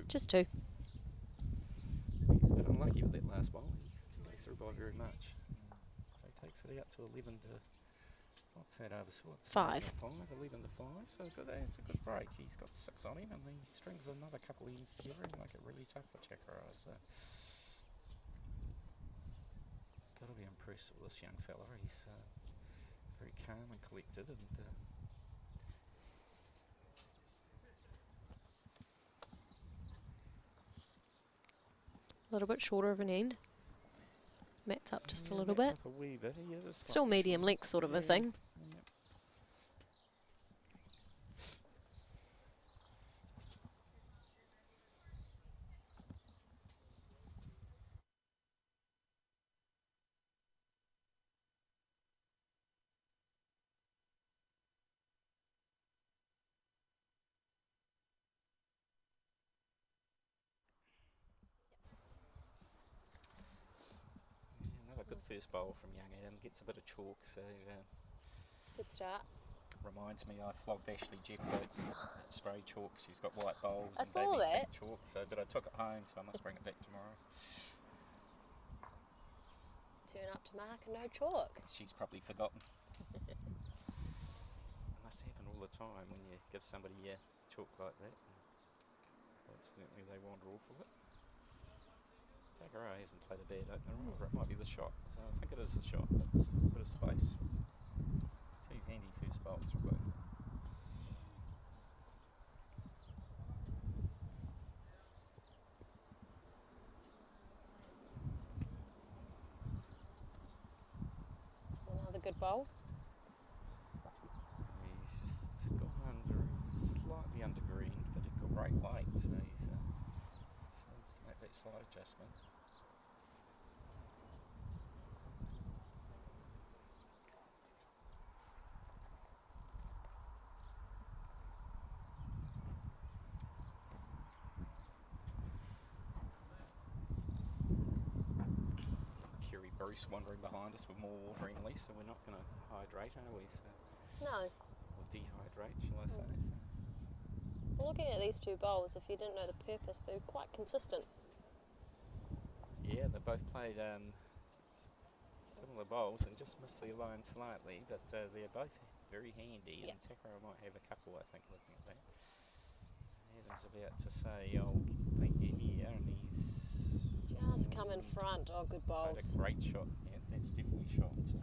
Just 2. He's a bit unlucky with that last bowl. He goes through by very much. So he takes it out to 11 to What's that over? So what's 5. 11 to 5. So that's a good break. He's got 6 on him, and he strings another couple of ends together and make it really tough for Takarua. So got to be impressed with this young fella. He's very calm and collected, and A little bit shorter of an end. Matt's up just a little Matt's bit. up a wee bit. Yeah, Still medium length sort of a thing. Yep. Another good first bowl from young Adam. Gets a bit of chalk, so Good start. reminds me I flogged Ashley Jeffcoats at spray chalk. She's got white bowls I and saw baby that. chalk, but I took it home, so I must bring it back tomorrow. Turn up to mark and no chalk. She's probably forgotten. It must happen all the time when you give somebody chalk like that. Fortunately, they wander off of it. Takarua hasn't played a bad opener, or it might be the shot. So I think it is the shot, but still a bit of space. 2 handy first bowls from both. It's another good bowl. He's just gone slightly under green, but he's got great weight, so he needs to make that slight adjustment. Bruce wandering behind us with more water inly, so we're not going to hydrate, are we? So, No. or dehydrate, shall I say? So. Well, looking at these two bowls, if you didn't know the purpose, they're quite consistent. Yeah, they both played similar bowls and just missed the line slightly, but they're both very handy, and Takarua might have a couple, I think, looking at that. Adam's about to say, I'll beat you here, and he's Just come in front. Oh, good bowls. a great shot. Yeah, that's definitely shot. So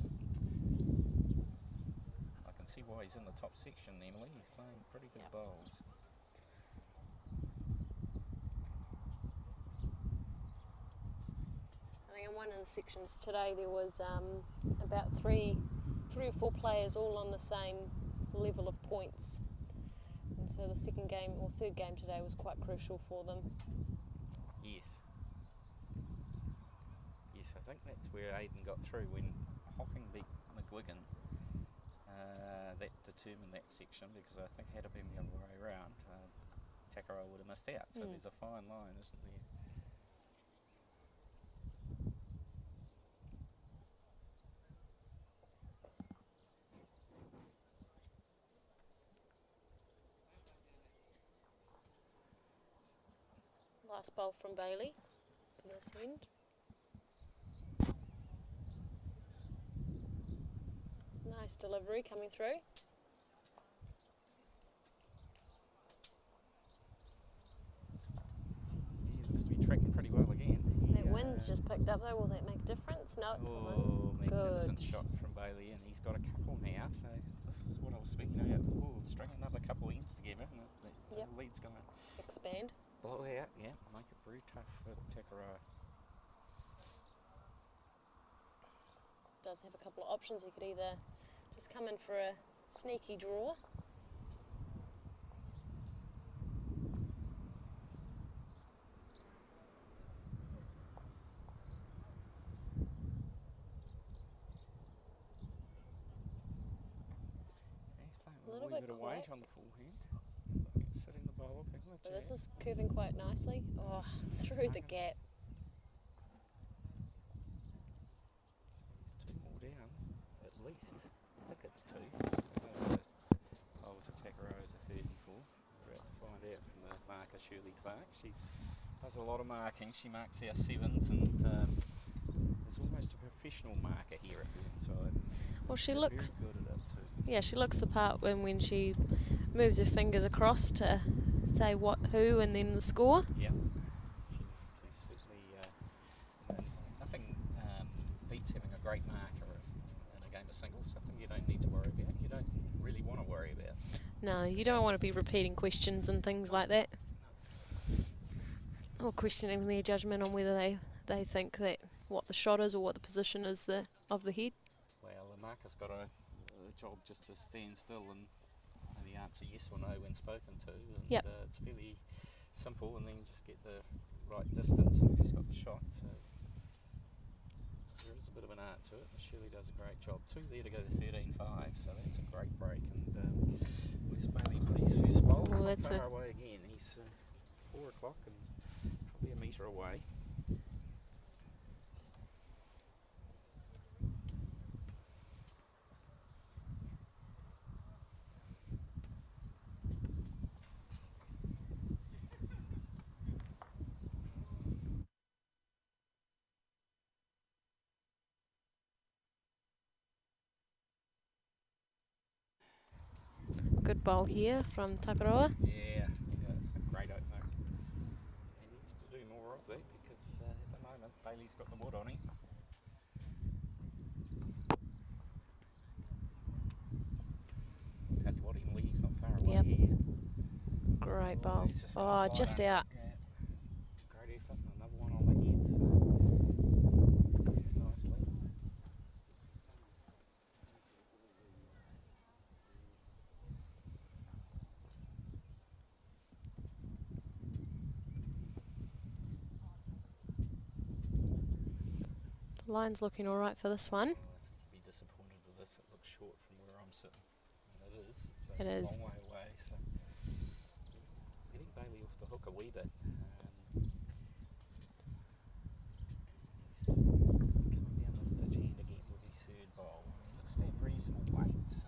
I can see why he's in the top section, Emily. He's playing pretty good bowls. I think in one of the sections today there was about three or four players all on the same level of points. And so the second game or third game today was quite crucial for them. Yes. Yes, I think that's where Aiden got through when Hocking beat McGuigan. That determined that section, because I think had it been the other way around, Takarua would have missed out. So there's a fine line, isn't there? Last bowl from Baillie for this end. Nice delivery coming through. He looks to be tracking pretty well again. That wind's just picked up though. Will that make a difference? No, it doesn't. Magnificent Good shot from Baillie, and he's got a couple now, so this is what I was speaking about. String another couple ends together, and the lead's going to expand. blow out, make it very tough for Takarua. Does have a couple of options. He could either just come in for a sneaky draw. He's playing A with little a wee bit bit of weight quick. on the forehand. Looking at sitting the bowl up in the But this jab. is curving quite nicely. Oh, through the gap. So he's 2 more down, at least. I think it's 2. I was a Takarua as a 34. We're about to find out from the marker, Shirley Clark. She does a lot of marking. She marks our 7s and is almost a professional marker here at Burnside. Well, she They're looks. very good at it too. Yeah, she looks the part when she moves her fingers across to say what, who, and then the score. Yeah. She's certainly. Nothing beats having a great marker in a game of singles. Something you don't need to worry about. You don't really want to worry about. No, you don't want to be repeating questions and things like that. Or questioning their judgment on whether they think that what the shot is or what the position is of the head. Well, the marker's got a job just to stand still and only answer yes or no when spoken to. And Yep. It's fairly simple, and then just get the right distance and who's got the shot. So there is a bit of an art to it, and Shirley does a great job. 2 there to go to 13.5, so that's a great break. And where's Baillie put his first bowl? Oh, Not that's far away again. He's 4 o'clock and probably a metre away. Good bowl here from Takarua. Yeah, it's a great opener. He needs to do more of that because at the moment Baillie's got the wood on him. Tell you what, he's not far away Yep. here. Great bowl. He's just gonna Oh, slide just over. out. Yeah. Great effort, and another one on the head. So nicely. The line's looking all right for this one. I think you'd be disappointed with this. It looks short from where I'm sitting. And it is. It's a It is. long way away. So getting Baillie off the hook a wee bit. He's coming down the stitch end again with his third bowl. He looks to have reasonable weight. So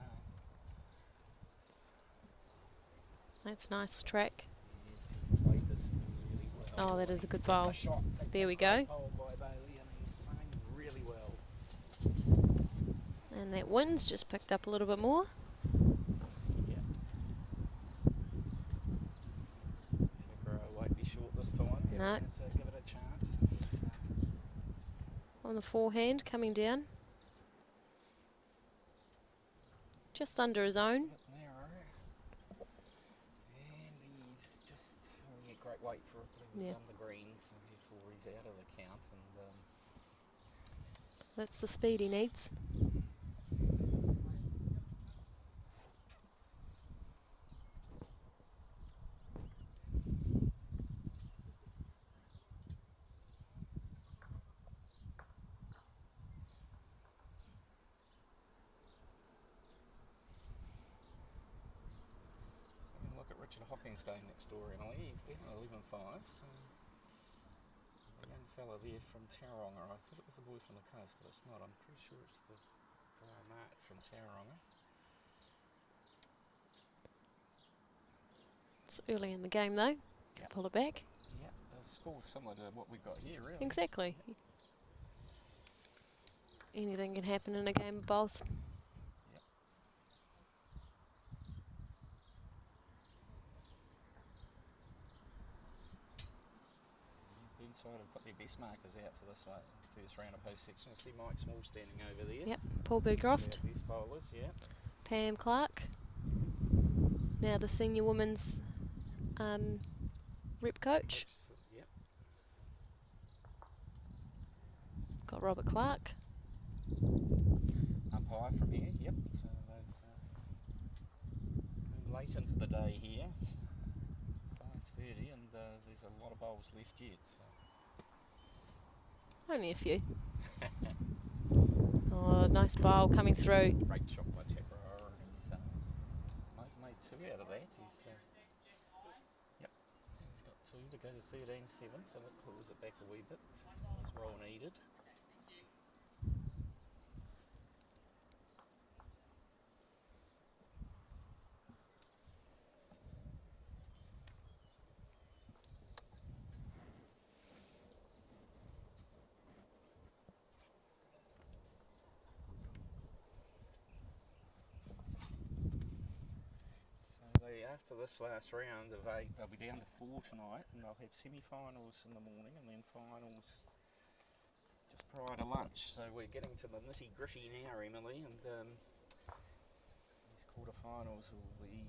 That's nice track. yes, he's played this really well. Oh, that is a good bowl. A shot. That's There a we great go. bowl by Baillie, and he's playing really well. And that wind's just picked up a little bit more. Yeah. Takarua won't be short this time. He'll No. have to give it a chance. He's, On the forehand, coming down. Just under his own. a bit narrow. And he's just great weight for it, but he was Yeah. on the green, so therefore he's out of the count. And That's the speed he needs. look at Richard Hocking's game next door, Emily. He's down 11.5, so a young fella there from Tauranga. I thought it was the boy from the coast, but it's not. I'm pretty sure it's the guy Mark from Tauranga. It's early in the game though. Can Yep. pull it back. Yeah, the score's similar to what we've got here, really. Exactly. Anything can happen in a game of bowls. Yep. Burnside have put their best markers out for this first round of post section. See Mike Small standing over there. Yep. Paul Bergroft, Their best bowlers, yeah. Pam Clark. Now the senior women's rep coach. Yep. Got Robert Clark. Up high from here, yep. So they've moved late into the day here. It's 5:30 and there's a lot of bowls left yet. So. Only a few. Oh, nice bowl coming through. Great shot by Takarua, and he's made 2 out of that. Yep, he's got 2 to go to 13.7, so that pulls it back a wee bit. It's well needed. after this last round of 8, they'll be down to 4 tonight, and they'll have semi-finals in the morning and then finals just prior to lunch. So we're getting to the nitty-gritty now, Emily, and these quarterfinals will be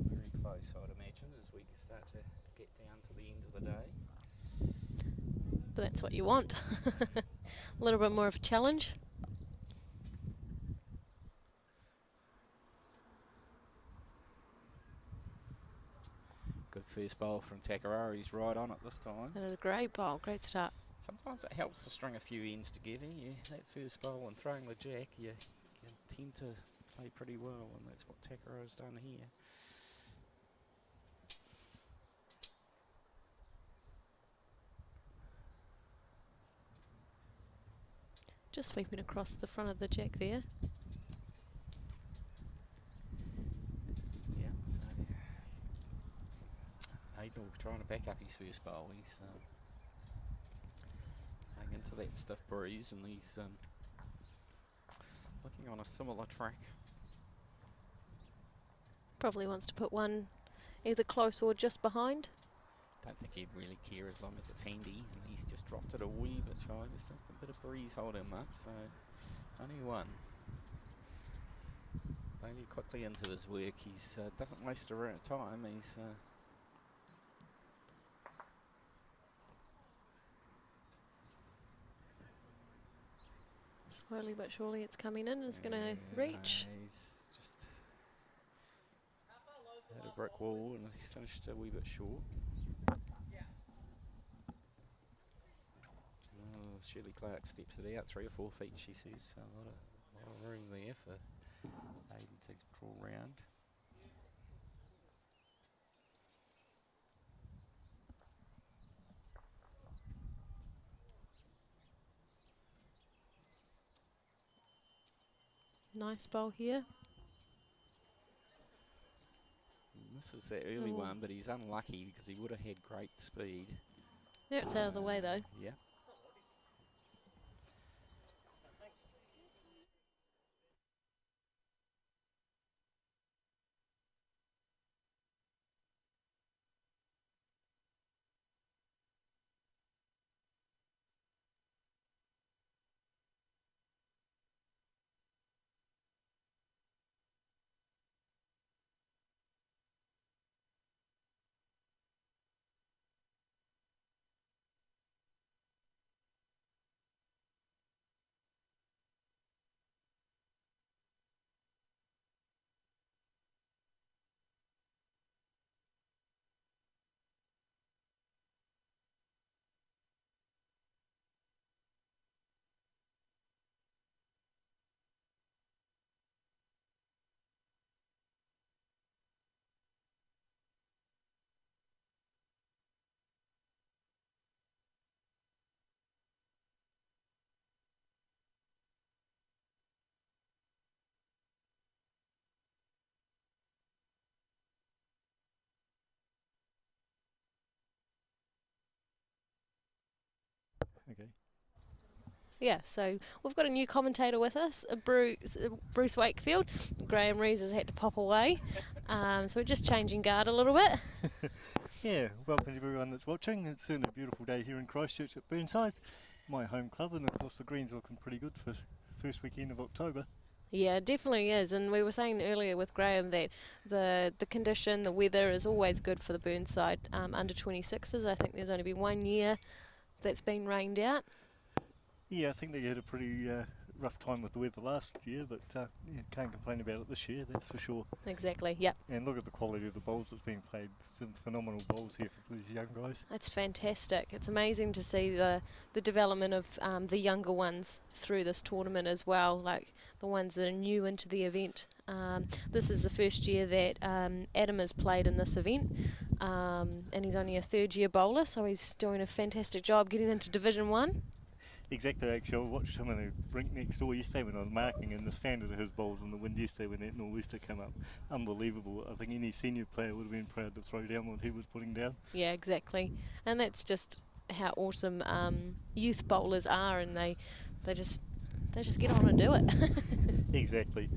very close, I'd imagine, as we start to get down to the end of the day. But that's what you want. A little bit more of a challenge. Good first bowl from Takarua. He's right on it this time. That is a great bowl, great start. Sometimes it helps to string a few ends together. That first bowl and throwing the jack, you tend to play pretty well, and that's what Takarua's done here. Just sweeping across the front of the jack there. Yeah, so Aiden trying to back up his first bowl. He's going into that stiff breeze, and he's looking on a similar track. Probably wants to put one either close or just behind. Don't think he'd really care as long as it's handy, and he's just dropped it a wee bit shy. Just think a bit of breeze hold him up, so only one. Baillie quickly into his work. He's doesn't waste a time. He's slowly but surely it's coming in. It's going to reach. He's just had a brick wall, and he's finished a wee bit short. Shirley Clark steps it out 3 or 4 feet, she says. So a lot of room there for Aiden to draw round. Nice bowl here. He misses that early one, but he's unlucky because he would have had great speed. Yeah, it's out of the way though. Yeah. Okay. Yeah, so we've got a new commentator with us, Bruce Wakefield. Graham Rees has had to pop away, so we're just changing guard a little bit. Yeah, welcome to everyone that's watching. It's certainly a beautiful day here in Christchurch at Burnside, my home club, and of course the greens are looking pretty good for first weekend of October. Yeah, it definitely is, and we were saying earlier with Graham that the condition, the weather is always good for the Burnside under 26s. I think there's only been 1 year that's been rained out. Yeah, I think they had a pretty rough time with the weather last year, but yeah, can't complain about it this year, that's for sure. Exactly, yep. And look at the quality of the bowls that's being played. Some phenomenal bowls here for these young guys. That's fantastic. It's amazing to see the development of the younger ones through this tournament as well, like the ones that are new into the event. This is the first year that Adam has played in this event, and he's only a third-year bowler, so he's doing a fantastic job getting into Division 1. Exactly, actually. I watched him in a rink next door yesterday when I was marking, and the standard of his bowls in the wind yesterday when that nor'wester came up, unbelievable. I think any senior player would have been proud to throw down what he was putting down. Yeah, exactly. And that's just how awesome youth bowlers are, and they just get on and do it. Exactly.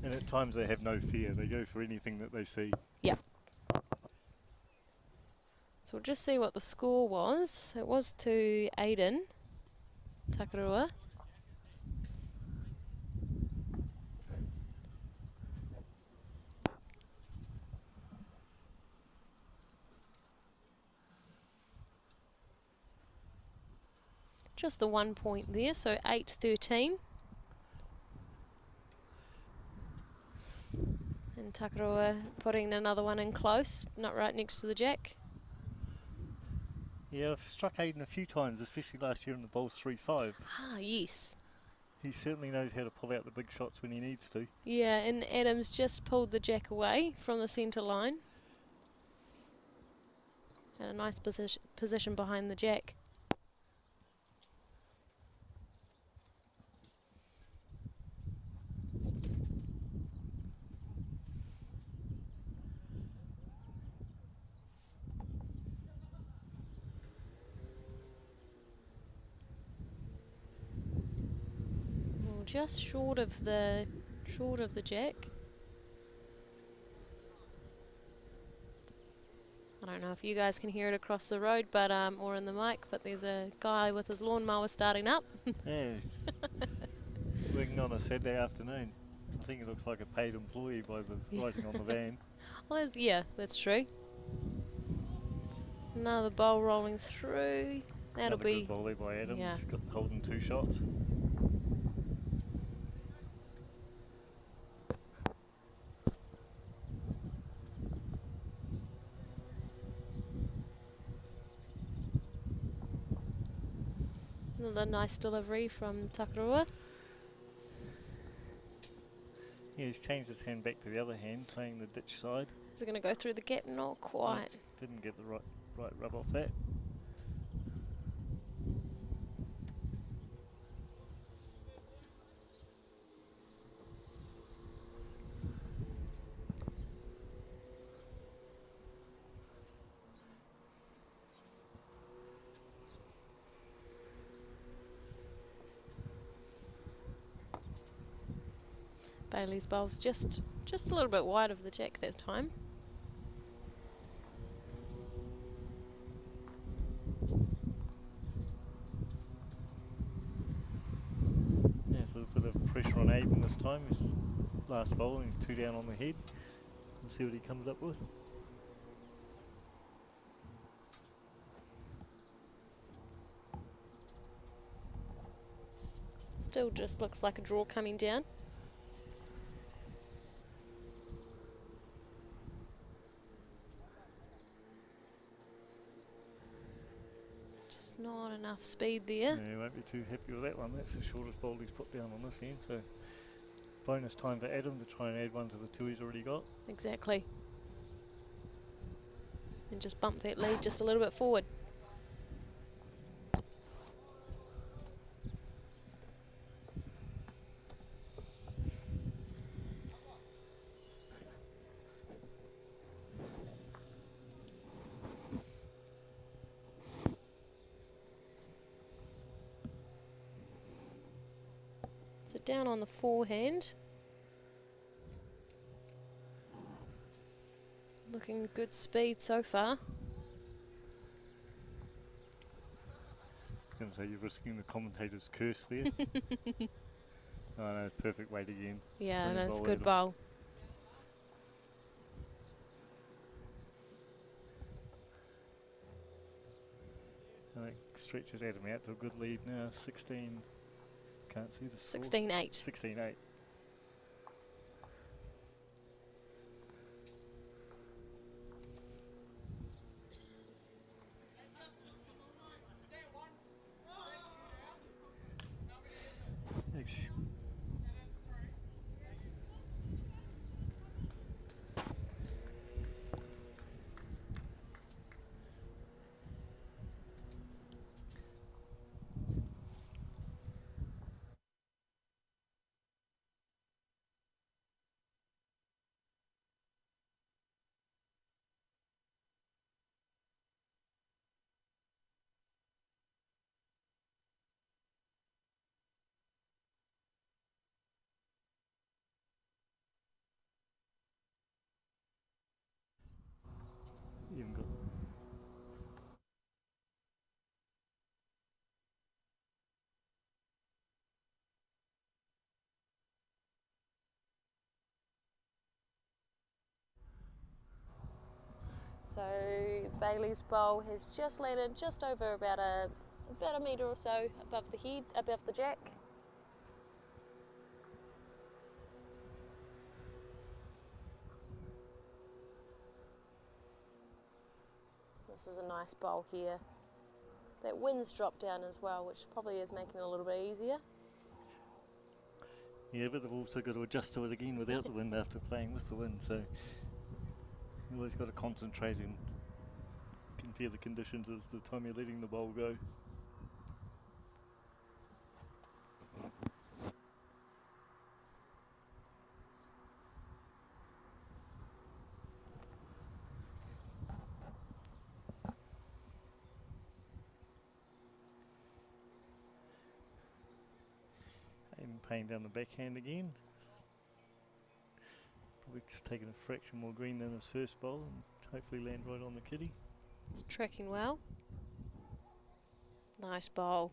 And at times they have no fear. They go for anything that they see. Yeah. So we'll just see what the score was. It was to Aiden Takarua. Just the 1 point there, so 8-13. And Takarua putting another one in close, not right next to the jack. Yeah, I've struck Aiden a few times, especially last year in the bowls 3-5. Ah, yes. He certainly knows how to pull out the big shots when he needs to. Yeah, and Adams just pulled the jack away from the centre line. And a nice position behind the jack. Well, just short of the jack. I don't know if you guys can hear it across the road, but or in the mic, but there's a guy with his lawnmower starting up. Yeah, working on a Saturday afternoon. I think he looks like a paid employee by the writing on the van. Well, yeah, that's true. Another bowl rolling through. That'll Another be good volley by Adam. yeah. He's got holding 2 shots. Another nice delivery from Takarua. Yeah, he's changed his hand back to the other hand, playing the ditch side. Is it going to go through the gap? Not quite. Didn't get the right rub off that. Baillie's bowl's just a little bit wide of the jack that time. Yeah, so a bit of pressure on Aiden this time. His last bowl and he's 2 down on the head. We'll see what he comes up with. Still just looks like a draw coming down. Just not enough speed there. Yeah, he won't be too happy with that one. That's the shortest bowl he's put down on this end. So bonus time for Adam to try and add one to the 2 he's already got. Exactly. And just bump that lead just a little bit forward. So down on the forehand. Looking good speed so far. I was going to say you're risking the commentator's curse there. Oh no, perfect weight again. Yeah, Brilliant that's a bowl, good Adam. bowl. I think stretches Adam out to a good lead now. 16. Can't see the score. 16-8. 16-8. Thanks. So Baillie's bowl has just landed just over about a metre or so above the head, above the jack. This is a nice bowl here. That wind's dropped down as well, which probably is making it a little bit easier. Yeah, but they've also got to adjust to it again without the wind after playing with the wind, so you always got to concentrate and compare the conditions as the time you're letting the bowl go. Aiden paying down the backhand again. Probably just taking a fraction more green than his first bowl and hopefully land right on the kitty. It's tracking well. Nice bowl.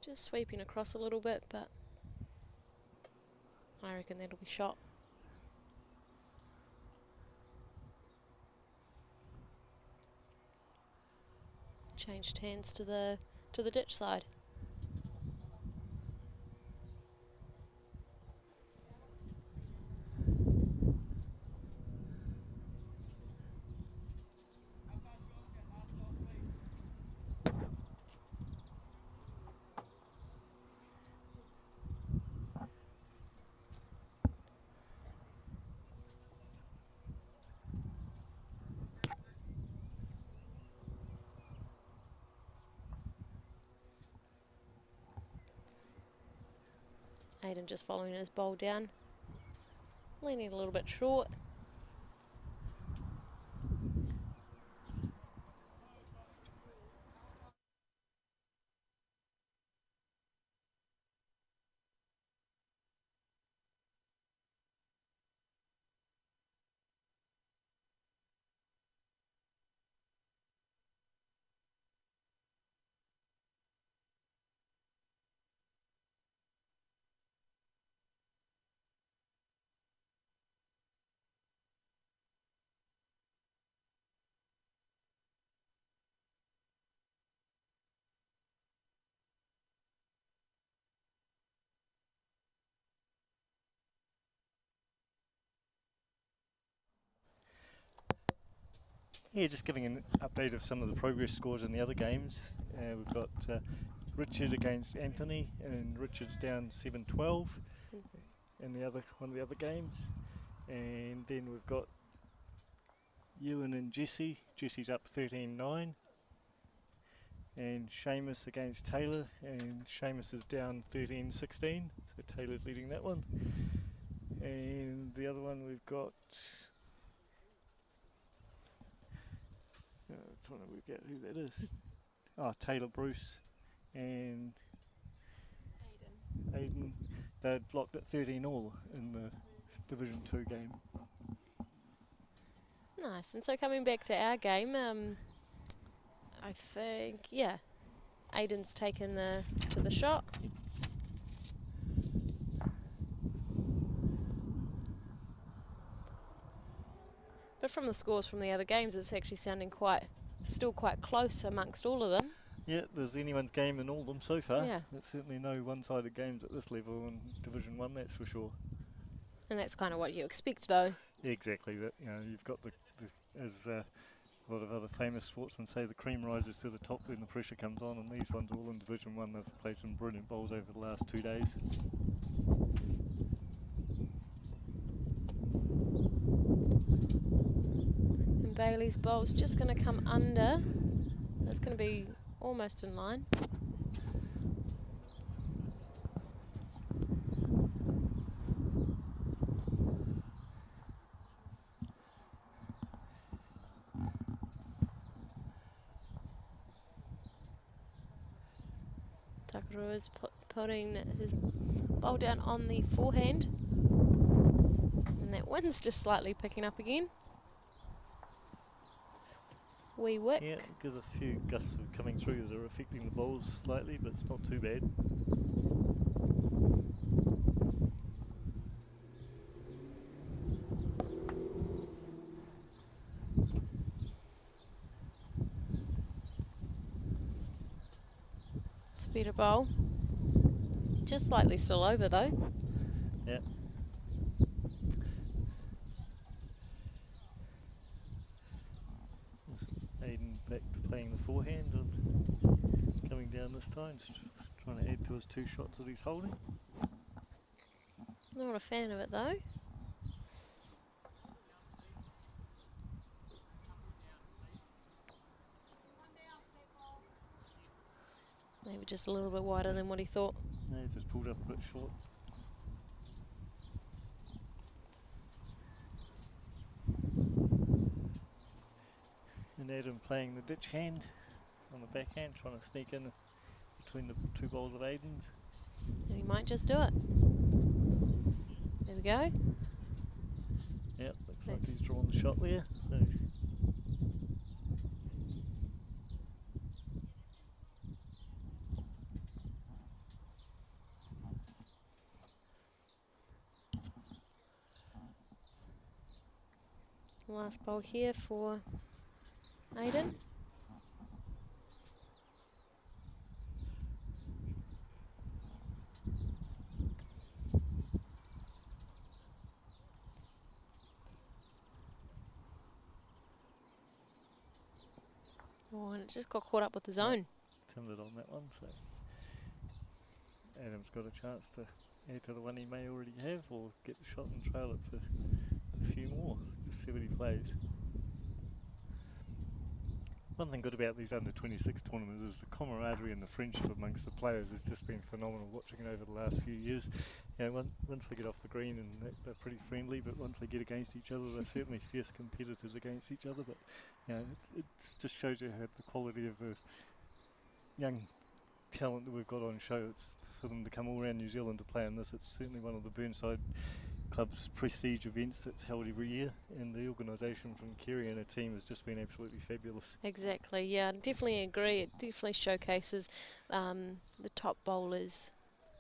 Just sweeping across a little bit, but I reckon that'll be shot. Changed hands to the ditch side. Aiden just following his bowl down, leaning a little bit short. Yeah, just giving an update of some of the progress scores in the other games. We've got Richard against Anthony, and Richard's down 7-12 in one of the other games. And then we've got Ewan and Jesse. Jesse's up 13-9. And Seamus against Taylor, and Seamus is down 13-16, so Taylor's leading that one. And the other one we've got, trying to work out who that is. Oh, Taylor Bruce and Aiden. They're blocked at 13 all in the Division 2 game. Nice. And so coming back to our game, I think, yeah, Aiden's taken to the shot. But from the scores from the other games, it's actually sounding still quite close amongst all of them. Yeah, there's anyone's game in all of them so far. Yeah. There's certainly no one-sided games at this level in Division 1, that's for sure. And that's kind of what you expect, though. Exactly. That, you've got as a lot of other famous sportsmen say, the cream rises to the top when the pressure comes on, and these ones are all in Division 1. They've played some brilliant bowls over the last 2 days. And Baillie's bowl's just going to come under. That's going to be almost in line. Takarua is putting his bowl down on the forehand, and that wind's just slightly picking up again. Wee wick. Yeah, there's a few gusts coming through that are affecting the bowls slightly, but it's not too bad. Better bowl. Just slightly still over though. Yeah. Aiden back to playing the forehand and coming down this time, just trying to add to his 2 shots that he's holding. Not a fan of it though. Maybe just a little bit wider than what he thought. No, he's just pulled up a bit short. And Adam playing the ditch hand on the backhand, trying to sneak in between the 2 balls of Aiden's. And he might just do it. There we go. Yep, looks like he's drawn the shot there. So last bowl here for Aiden. Oh, and it just got caught up with the zone. timid on that one, so Adam's got a chance to add to the one he may already have, or get the shot and trail it for a few more. Just see what he plays. One thing good about these under-26 tournaments is the camaraderie and the friendship amongst the players has just been phenomenal watching it over the last few years. You know, once they get off the green and they're pretty friendly, but once they get against each other, they're certainly fierce competitors against each other. But you know, it just shows you how the quality of the young talent that we've got on show. It's for them to come all around New Zealand to play in this. It's certainly one of the Burnside Club's prestige events that's held every year, and the organisation from Kerry and her team has just been absolutely fabulous. Exactly, yeah, I definitely agree. It definitely showcases the top bowlers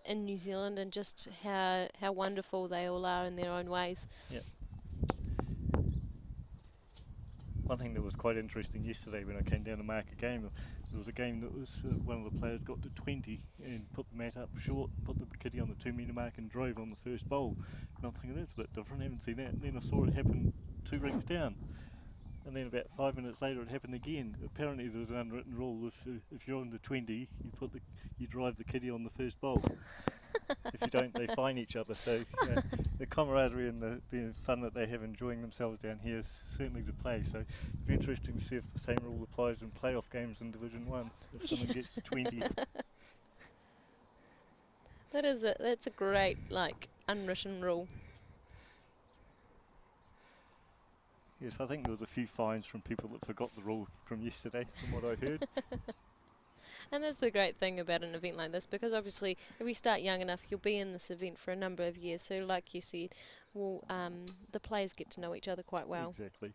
in New Zealand and just how wonderful they all are in their own ways. Yep. One thing that was quite interesting yesterday when I came down to mark a game, there was a game that was one of the players got to 20 and put the mat up short, put the kitty on the 2 metre mark and drove on the first bowl. And I'm thinking that's a bit different, I haven't seen that. And then I saw it happen 2 rings down. And then about 5 minutes later it happened again. Apparently there's an unwritten rule, if you're on the 20, you drive the kitty on the first bowl. If you don't, they fine each other. So you know, the camaraderie and the fun that they have enjoying themselves down here is certainly to play. So it'll be interesting to see if the same rule applies in playoff games in Division 1, if someone gets to 20. That's a great, unwritten rule. Yes, I think there was a few fines from people that forgot the rule from yesterday, from what I heard. And that's the great thing about an event like this, because obviously if you start young enough, you'll be in this event for a number of years. So like you said, the players get to know each other quite well. Exactly.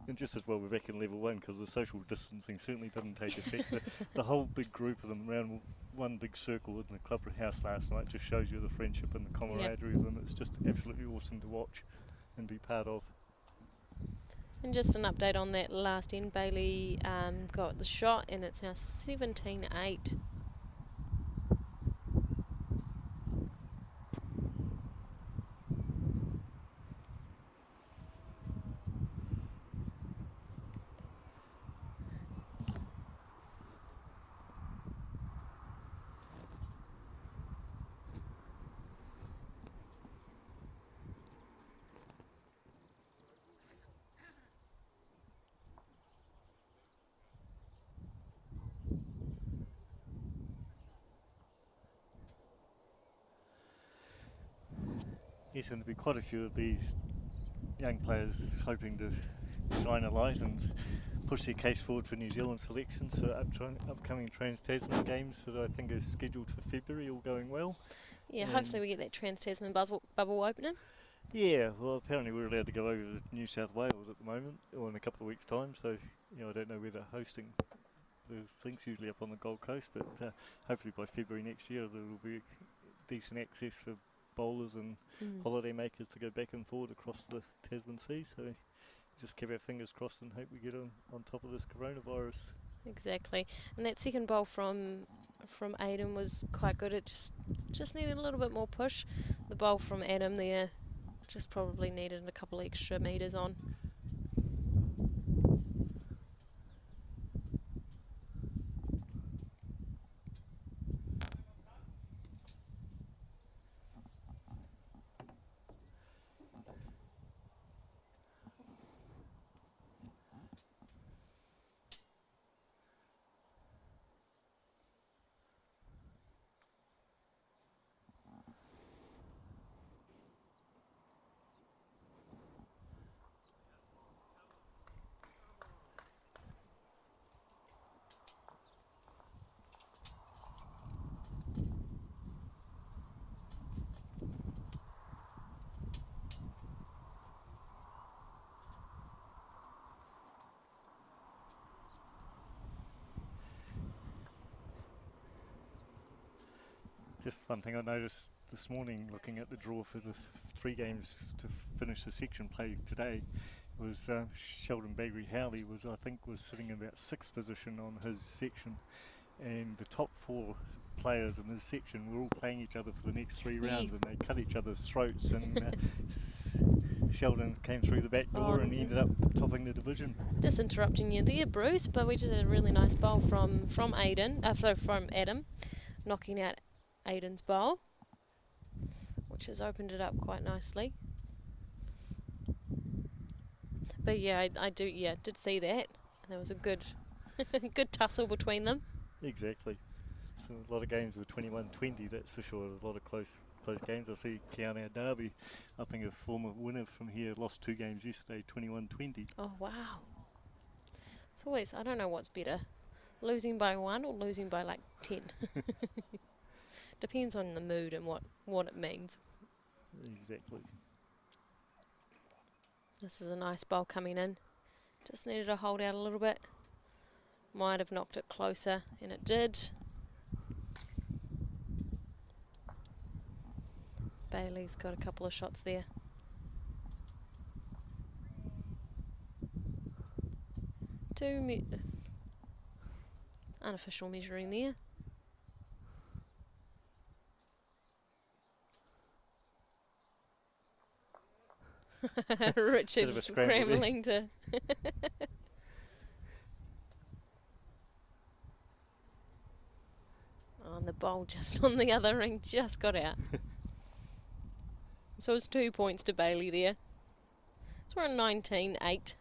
And just as well we're back in level 1, because the social distancing certainly doesn't take effect. The whole big group of them around one big circle in the clubhouse last night just shows you the friendship and the camaraderie of them. It's just absolutely awesome to watch and be part of. And just an update on that last end, Baillie got the shot and it's now 17-8. Yes, and there'll be quite a few of these young players hoping to shine a light and push their case forward for New Zealand selections for upcoming Trans-Tasman games that I think are scheduled for February, all going well. Yeah, And hopefully we get that Trans-Tasman bubble opening. yeah, well apparently we're allowed to go over to New South Wales at the moment, or in a couple of weeks' time, so you know, I don't know where they're hosting the things, usually up on the Gold Coast, but hopefully by February next year there will be decent access for bowlers and holiday makers to go back and forward across the Tasman Sea. So just keep our fingers crossed and hope we get on top of this coronavirus. Exactly. And that second bowl from from Aiden was quite good. It just needed a little bit more push. The bowl from Adam there just probably needed a couple extra metres on. Just one thing I noticed this morning, looking at the draw for the 3 games to finish the section play today, was Sheldon Baillie was sitting in about 6th position on his section, and the top 4 players in this section were all playing each other for the next 3 rounds, and they cut each other's throats, and Sheldon came through the back door and ended up topping the division. Just interrupting you there, Bruce, but we just had a really nice bowl from Aiden, from Adam, knocking out Aiden's bowl, which has opened it up quite nicely. But yeah, I did see that. There was a good good tussle between them. Exactly. So a lot of games were 21-20, that's for sure. A lot of close games. I see Kiana Derby, I think a former winner from here, lost 2 games yesterday, 21-20. Oh wow. It's always, I don't know what's better, losing by 1 or losing by like 10. Depends on the mood and what it means. Exactly. This is a nice bowl coming in. Just needed to hold out a little bit. Might have knocked it closer, and it did. Bailey's got a couple of shots there. Unofficial measuring there. Richard scrambling to and the bowl just on the other ring just got out. So it's 2 points to Bailey there. So we're on 19-8.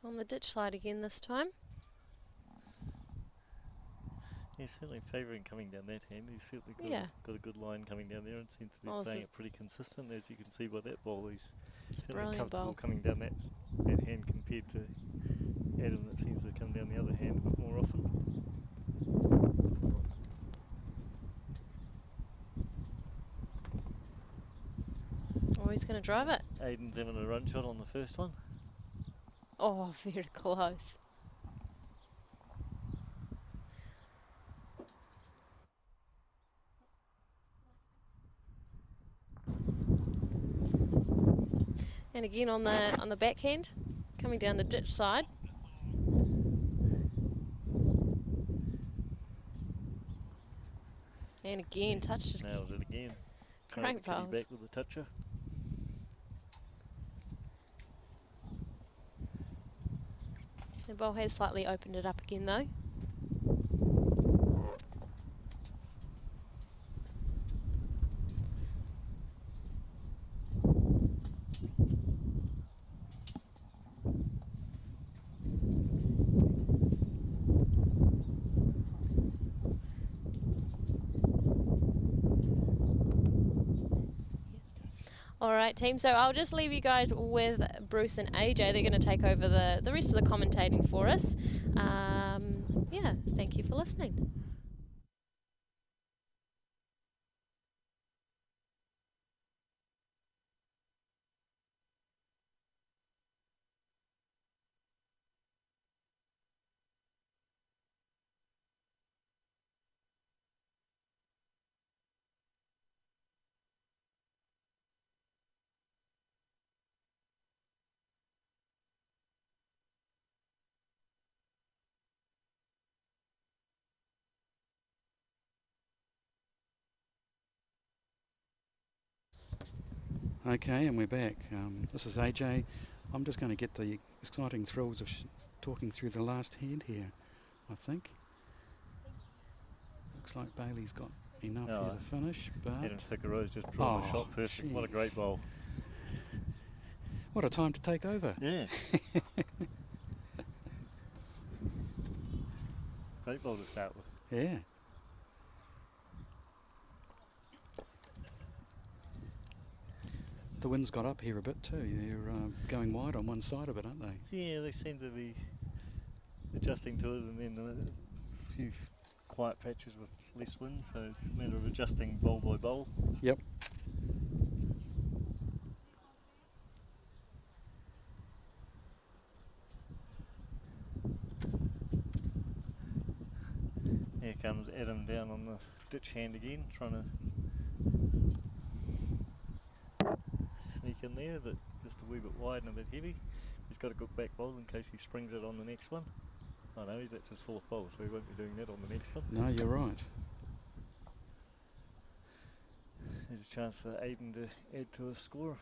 On the ditch side again this time. He's certainly favouring coming down that hand. He's certainly got a good line coming down there and seems to be playing it pretty consistent, as you can see by that ball. He's certainly comfortable coming down that hand compared to Adam, that seems to come down the other hand a bit more often. Oh, he's going to drive it. Aiden's having a run shot on the first one. Oh, very close. And again on the backhand, coming down the ditch side. And again, touched it. Nailed it again. Great bowls. Back with the toucher. The bowl has slightly opened it up again though. Alright team, so I'll just leave you guys with Bruce and AJ. They're going to take over the rest of the commentating for us. yeah, thank you for listening. Okay, and we're back. This is AJ. I'm just going to get the exciting thrills of talking through the last hand here, I think. Looks like Baillie's got enough here to finish, but... Aiden Takarua's just drawn the shot perfect. What a great bowl. What a time to take over. Yeah. Great bowl to start with. Yeah. The wind's got up here a bit too. They're going wide on one side of it, aren't they? Yeah, they seem to be adjusting to it, and then a few quiet patches with less wind, so it's a matter of adjusting bowl by bowl. Yep. Here comes Adam down on the ditch hand again, trying to sneak in there, but just a wee bit wide and a bit heavy. He's got a good back bowl in case he springs it on the next one. Oh no, that's his fourth bowl, so he won't be doing that on the next one. No, you're right. There's a chance for Aiden to add to his score.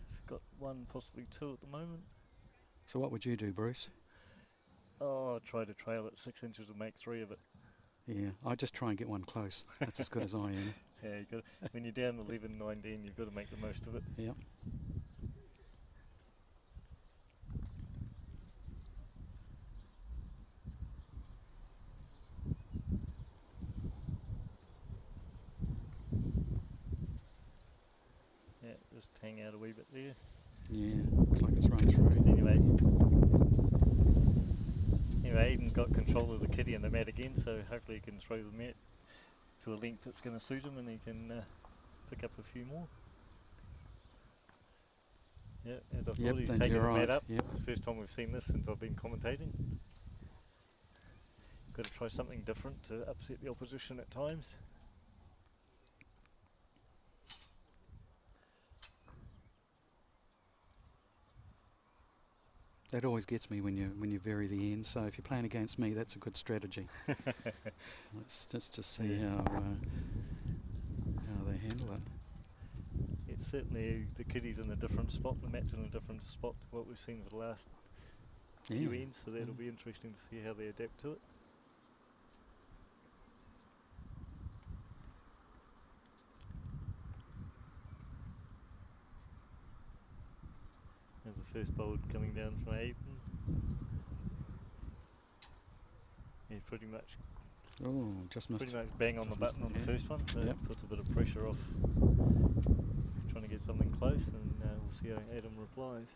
He's got one, possibly two at the moment. So what would you do, Bruce? Oh, I'd try to trail at 6 inches and make 3 of it. Yeah, I just try and get one close. That's as good as I am. Yeah, when you're down 11, 19, you've got to make the most of it. Yep. Yeah, just hang out a wee bit there. Yeah, looks like it's run through. Anyway, Aiden's got control of the kitty and the mat again, so hopefully he can throw the mat to a length that's going to suit him, and he can pick up a few more. Yeah, as I thought, he's taken the mat up. Yep. It's the first time we've seen this since I've been commentating. Got to try something different to upset the opposition at times. That always gets me when you vary the end. So if you're playing against me, that's a good strategy. Let's just see how they handle it. It's certainly the kitty's in a different spot, the mat's in a different spot to what we've seen for the last few ends, so that'll be interesting to see how they adapt to it. There's the first bowl coming down from Aiden. He's pretty much bang on the button on the first one, so it puts a bit of pressure off trying to get something close, and we'll see how Adam replies.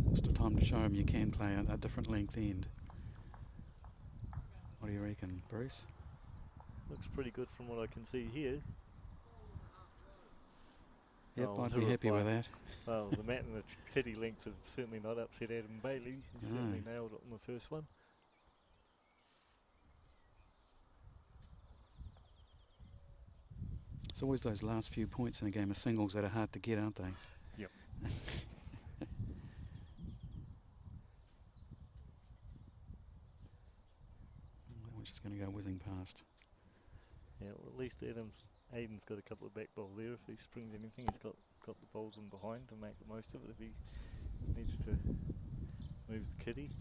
Just a time to show him you can play a different length end. What do you reckon, Bruce? Looks pretty good from what I can see here. Yep, I'd be happy with that. Well, the mat and the kitty length have certainly not upset Adam Baillie. He certainly nailed it on the first one. It's always those last few points in a game of singles that are hard to get, aren't they? Yep. That one's just going to go whizzing past. Yeah, well, at least Aiden's got a couple of back bowls there. If he springs anything, he's got the bowls in behind to make the most of it if he needs to move the kitty.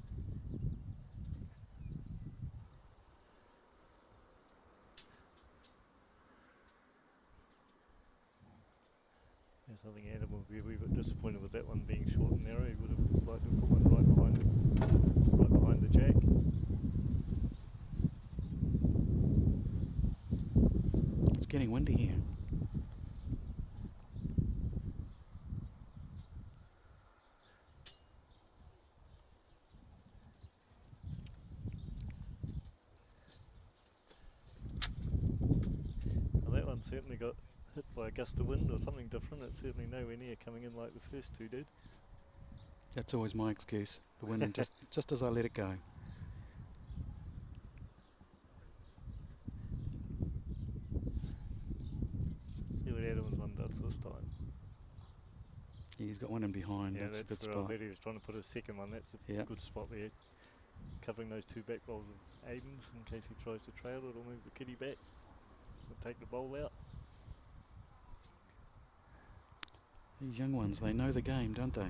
Yes, I think Adam will be a wee bit disappointed with that one being short and narrow. He would have liked to put one right behind the jack. It's getting windy here. certainly got hit by a gust of wind or something different. It's certainly nowhere near coming in like the first two did. That's always my excuse. The wind just as I let it go. See what Adam's one does this time. Yeah, he's got one in behind. Yeah, that's a good that's where I was spot. at. He was trying to put a second one. That's a Yeah. good spot there. Covering those two back bowls of Aiden's in case he tries to trail it or move the kitty back. Or take the bowl out. These young ones, they know the game, don't they?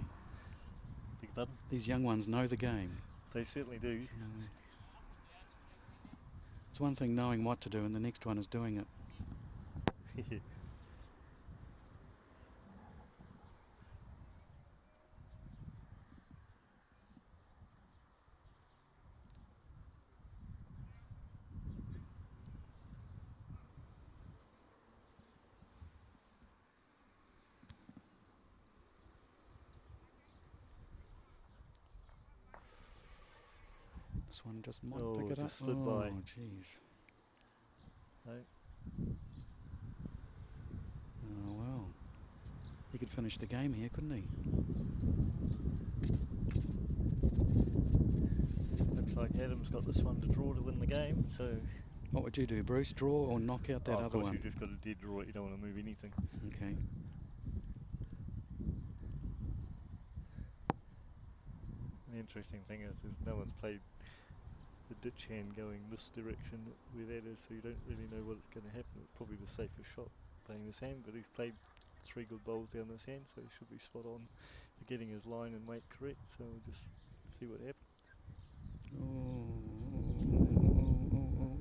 Big button. These young ones know the game. They certainly do. It's one thing knowing what to do, and the next one is doing it. This one just might pick it up. just slid by. Oh, jeez. No. Oh, well. He could finish the game here, couldn't he? Looks like Adam's got this one to draw to win the game, so... What would you do, Bruce? Draw or knock out that of other course one? you just got a dead draw it, you don't want to move anything. Okay. The interesting thing is no one's played the ditch hand going this direction where that is, so you don't really know what's going to happen. It's probably the safest shot playing this hand, but he's played 3 good bowls down this hand, so he should be spot on for getting his line and weight correct, so we'll just see what happens.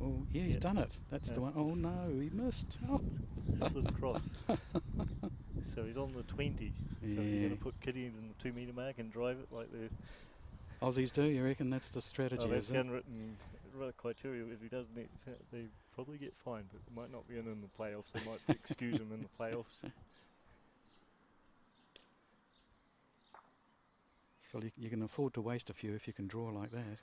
Oh, yeah, he's done it. That's the one. Oh no, he missed. Oh. Slid across. So he's on the 20. So if you're going to put Kitty in the 2 metre mark and drive it like the Aussies do, you reckon that's the strategy? that's is it? unwritten criteria. If he doesn't, they probably get fined, but it might not be in the playoffs. They might excuse him in the playoffs. So you can afford to waste a few if you can draw like that.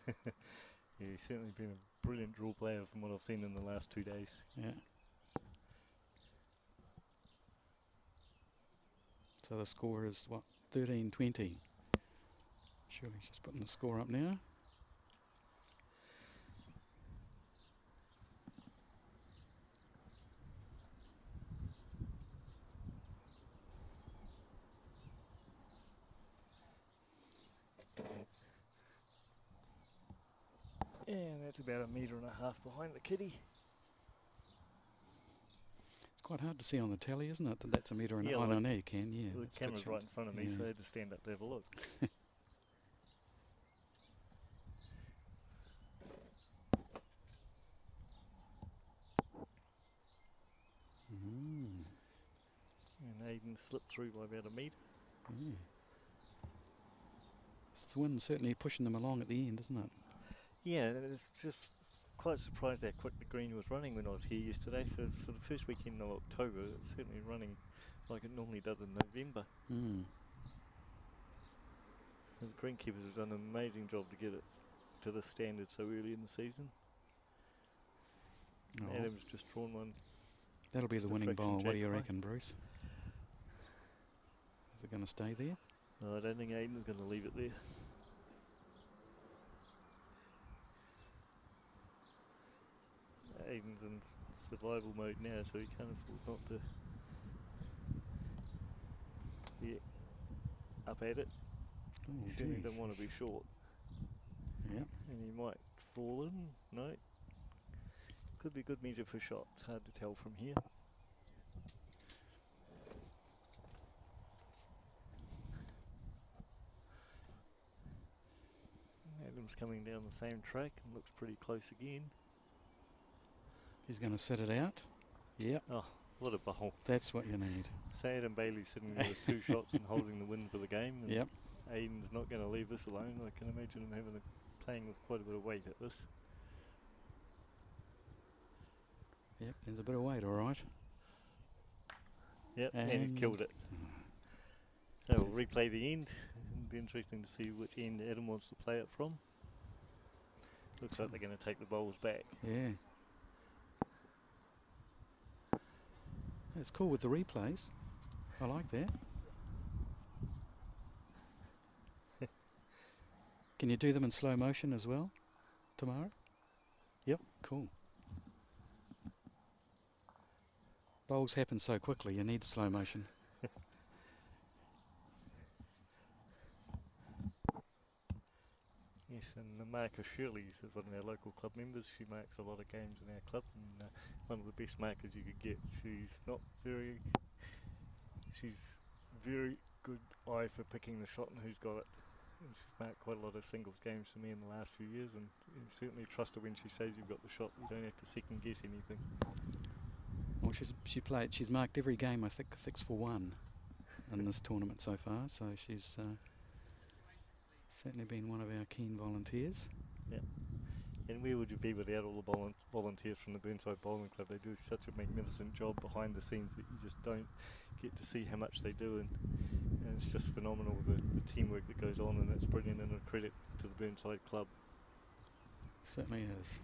Yeah, he's certainly been a brilliant draw player from what I've seen in the last 2 days. Yeah. So the score is what? 13-20. Surely she's putting the score up now. And that's about 1.5 metres behind the kitty. It's quite hard to see on the tally, isn't it? That that's 1 metre and Yeah, oh, like no, now you can, yeah. The that's a good camera's shot. right in front of me, Yeah. so I had to stand up to have a look. Mm. And Aiden slipped through by about 1 metre. Yeah. It's the wind certainly pushing them along at the end, isn't it? Yeah, it's just quite surprised how quick the green was running when I was here yesterday. For the first weekend of October, it's certainly running like it normally does in November. Mm. The greenkeepers have done an amazing job to get it to this standard so early in the season. Oh, Adam's just drawn one. that'll be just the a winning fraction bowl. What do you jack high. reckon, Bruce? Is it going to stay there? No, I don't think Aiden's going to leave it there. Aiden's in survival mode now, so he can't afford not to be up at it. Oh, He certainly geez. doesn't want to be short. Yeah. And he might fall in. No. Could be good measure for shot. It's hard to tell from here. Adam's coming down the same track and looks pretty close again. He's going to set it out. Yep. Oh, what a bowl. That's what you need. So Adam Baillie sitting there with 2 shots and holding the win for the game. And Yep. Aiden's not going to leave this alone. I can imagine him playing with quite a bit of weight at this. Yep. There's a bit of weight, all right. Yep, and he's killed it. So we'll replay the end. It'll be interesting to see which end Adam wants to play it from. Looks like they're going to take the bowls back. Yeah. It's cool with the replays. I like that. Can you do them in slow motion as well, Tamara? Yep, cool. Bowls happen so quickly, you need slow motion. Yes, and Marcus Shirley is one of our local club members. She marks a lot of games in our club, and one of the best markers you could get. She's very good eye for picking the shot and who's got it. And she's marked quite a lot of singles games for me in the last few years, and you certainly trust her when she says you've got the shot. You don't have to second guess anything. Well, she's marked every game, I think 6 for 1 in this tournament so far, so she's certainly been one of our keen volunteers. Yeah. And where would you be without all the volunteers from the Burnside Bowling Club? They do such a magnificent job behind the scenes that you just don't get to see how much they do, and it's just phenomenal, the teamwork that goes on, and it's brilliant and a credit to the Burnside Club. Certainly is.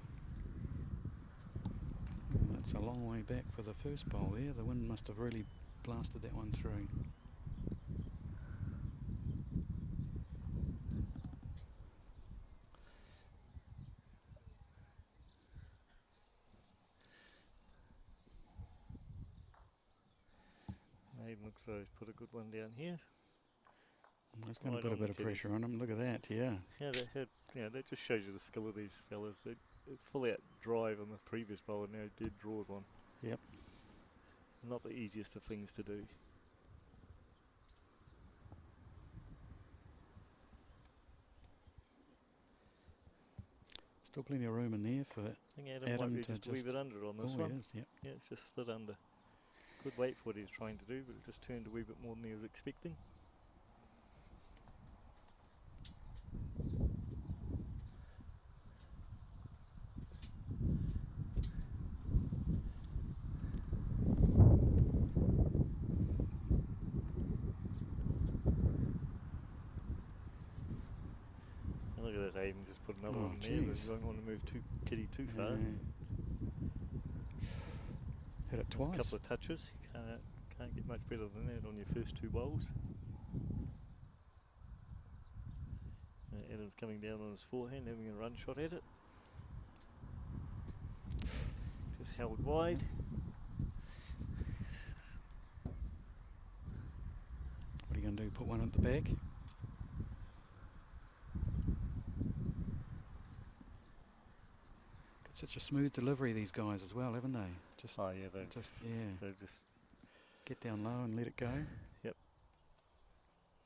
That's a long way back for the first bowl there. The wind must have really blasted that one through. Aiden looks like he's put a good one down here. That's going to put a bit of pressure on him. Look at that, yeah. That just shows you the skill of these fellas. They full out drive on the previous bowl, and now he did draw one. Yep. Not the easiest of things to do. Still plenty of room in there for I think Adam might be just a wee bit under on this one. He is, yep. Yeah, it's just slid under. Good weight for what he was trying to do, but it just turned a wee bit more than he was expecting. Look at this, Aiden just put another one there, but you don't want to move Kitty too far. Hit it twice. A couple of touches, you can't get much better than that on your first two bowls. Adam's coming down on his forehand, having a run shot at it. Just held wide. What are you going to do, put one at the back? Such a smooth delivery, these guys as well, haven't they? Just, they just get down low and let it go. Yep.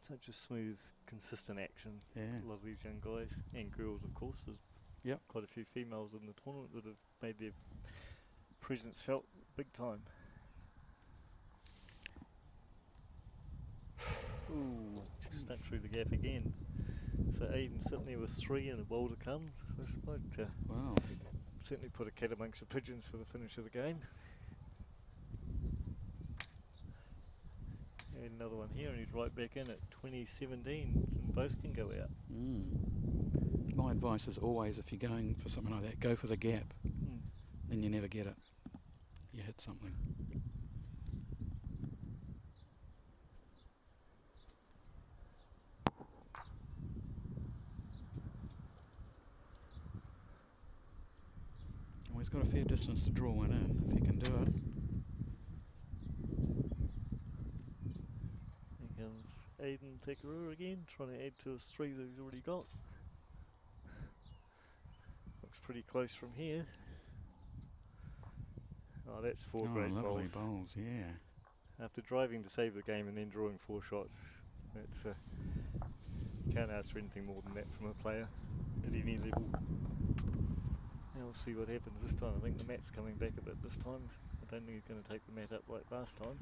Such a smooth, consistent action. Yeah. A lot of these young guys and girls, of course. There's quite a few females in the tournament that have made their presence felt big time. Ooh, stuck through the gap again. So Aiden sitting there with 3 and a bowl to come. This might wow. Certainly put a cat amongst the pigeons for the finish of the game. And another one here, and he's right back in at 2017, and both can go out. My advice is always, if you're going for something like that, go for the gap. Then you never get it. You hit something. Well, he's got a fair distance to draw one in, if he can do it. Here comes Aiden Takarua again, trying to add to his 3 that he's already got. Looks pretty close from here. Oh, that's 4 great lovely bowls. bowls, yeah. After driving to save the game and then drawing 4 shots, that's you can't ask for anything more than that from a player at any level. Now we'll see what happens this time. I think the mat's coming back a bit this time. I don't think he's going to take the mat up like last time.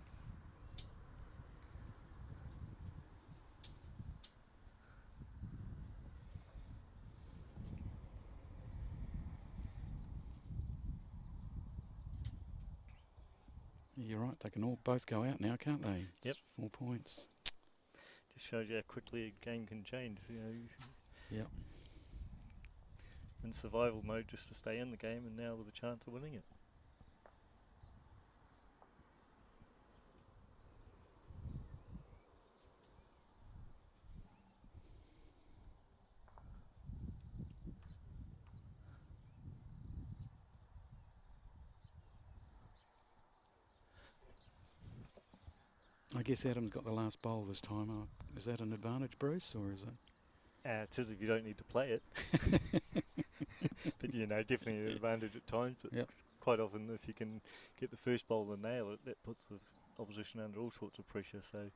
You're right, they can all both go out now, can't they? Yep. It's 4 points. Just shows you how quickly a game can change. You know, yep. In survival mode just to stay in the game, and now with a chance of winning it. I guess Adam's got the last bowl this time. Is that an advantage, Bruce, or is it? It is if you don't need to play it. But, you know, definitely an advantage at times. But Yep. quite often, if you can get the first bowl and nail it, that puts the opposition under all sorts of pressure. So,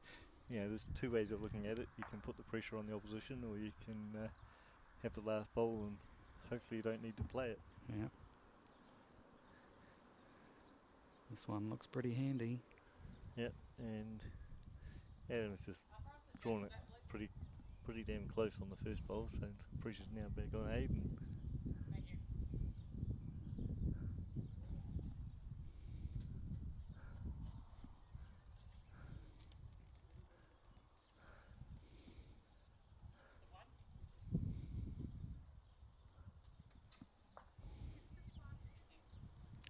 you know, there's two ways of looking at it. You can put the pressure on the opposition, or you can have the last bowl and hopefully you don't need to play it. Yeah. This one looks pretty handy. Yep, and Adam's just drawn it pretty damn close on the first bowl, so the pressure's now back on Aiden.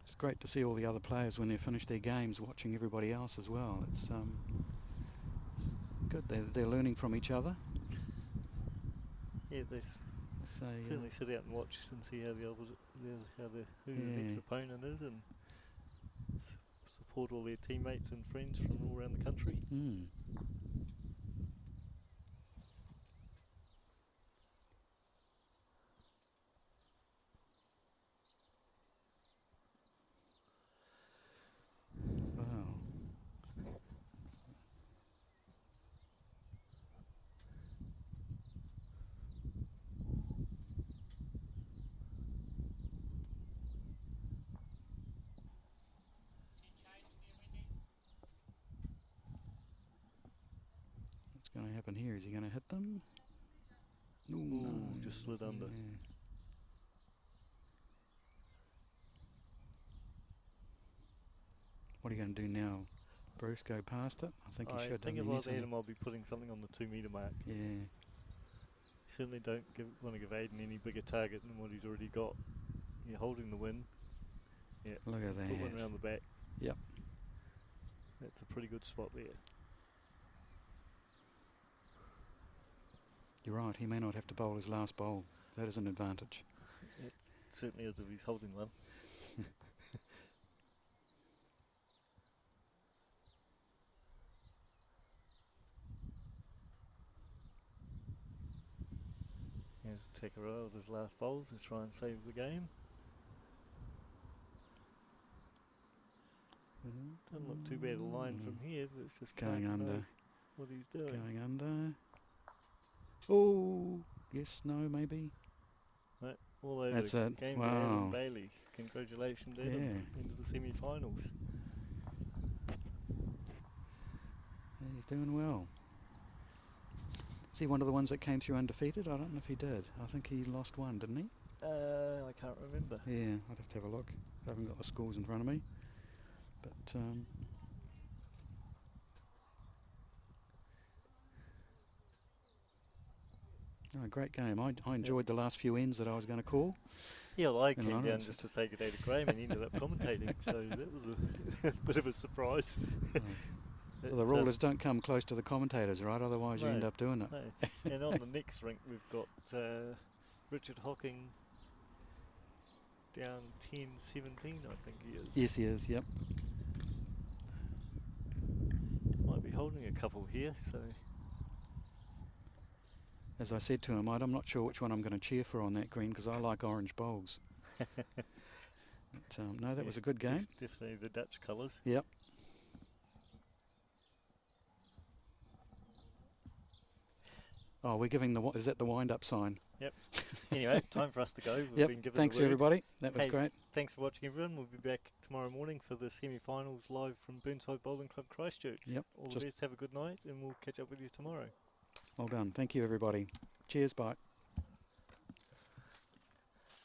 It's great to see all the other players when they finish their games watching everybody else as well. It's good. They're learning from each other. Yeah, they So, certainly sit out and watch and see how who the next opponent is, and support all their teammates and friends from all around the country. Mm. Wow. What's going to happen here? Is he going to hit them? Ooh, no. Just slid under. Yeah. What are you going to do now? Bruce, go past it? I think you should. I think if I mean, was he's Aiden, I'll be putting something on the 2 metre mark. yeah. Certainly don't want to give Aiden any bigger target than what he's already got. Yeah, holding the win. Yeah, Look at that. put one around the back. Yep. That's a pretty good spot there. You're right. He may not have to bowl his last bowl. That is an advantage. It certainly is if he's holding one. Here's Takarua with his last bowl to try and save the game. Doesn't look too bad a line from here, but it's just Going hard to know under. what he's doing. Going under. Oh, yes, no, maybe. Right, all over That's the it. game. Wow. Aiden Baillie. Congratulations, Aiden, Yeah. into the semi-finals. Yeah, he's doing well. Is he one of the ones that came through undefeated? I don't know if he did. I think he lost one, didn't he? I can't remember. Yeah, I'd have to have a look. I haven't got the scores in front of me. But no, great game. I enjoyed the last few ends that I was going to call. Yeah, well, I In came down Lawrence. just to say good day to Graham and he ended up commentating, so that was a bit of a surprise. Well, the rulers don't come close to the commentators, right? Otherwise you end No, up doing it. No. And on the next rink we've got Richard Hocking down 10-17, I think he is. Yes, he is, yep. Might be holding a couple here, so... As I said to him, I'm not sure which one I'm going to cheer for on that green because I like orange bowls. But, no, that was a good game. Definitely the Dutch colours. Yep. Oh, we're giving is that the wind-up sign? Yep. Anyway, time for us to go. We've Yep. been given Thanks the word. everybody. That was Hey, great. Thanks for watching, everyone. We'll be back tomorrow morning for the semi-finals live from Burnside Bowling Club Christchurch. Yep. All the best. Have a good night, and we'll catch up with you tomorrow. Well done. Thank you everybody. Cheers. Bye.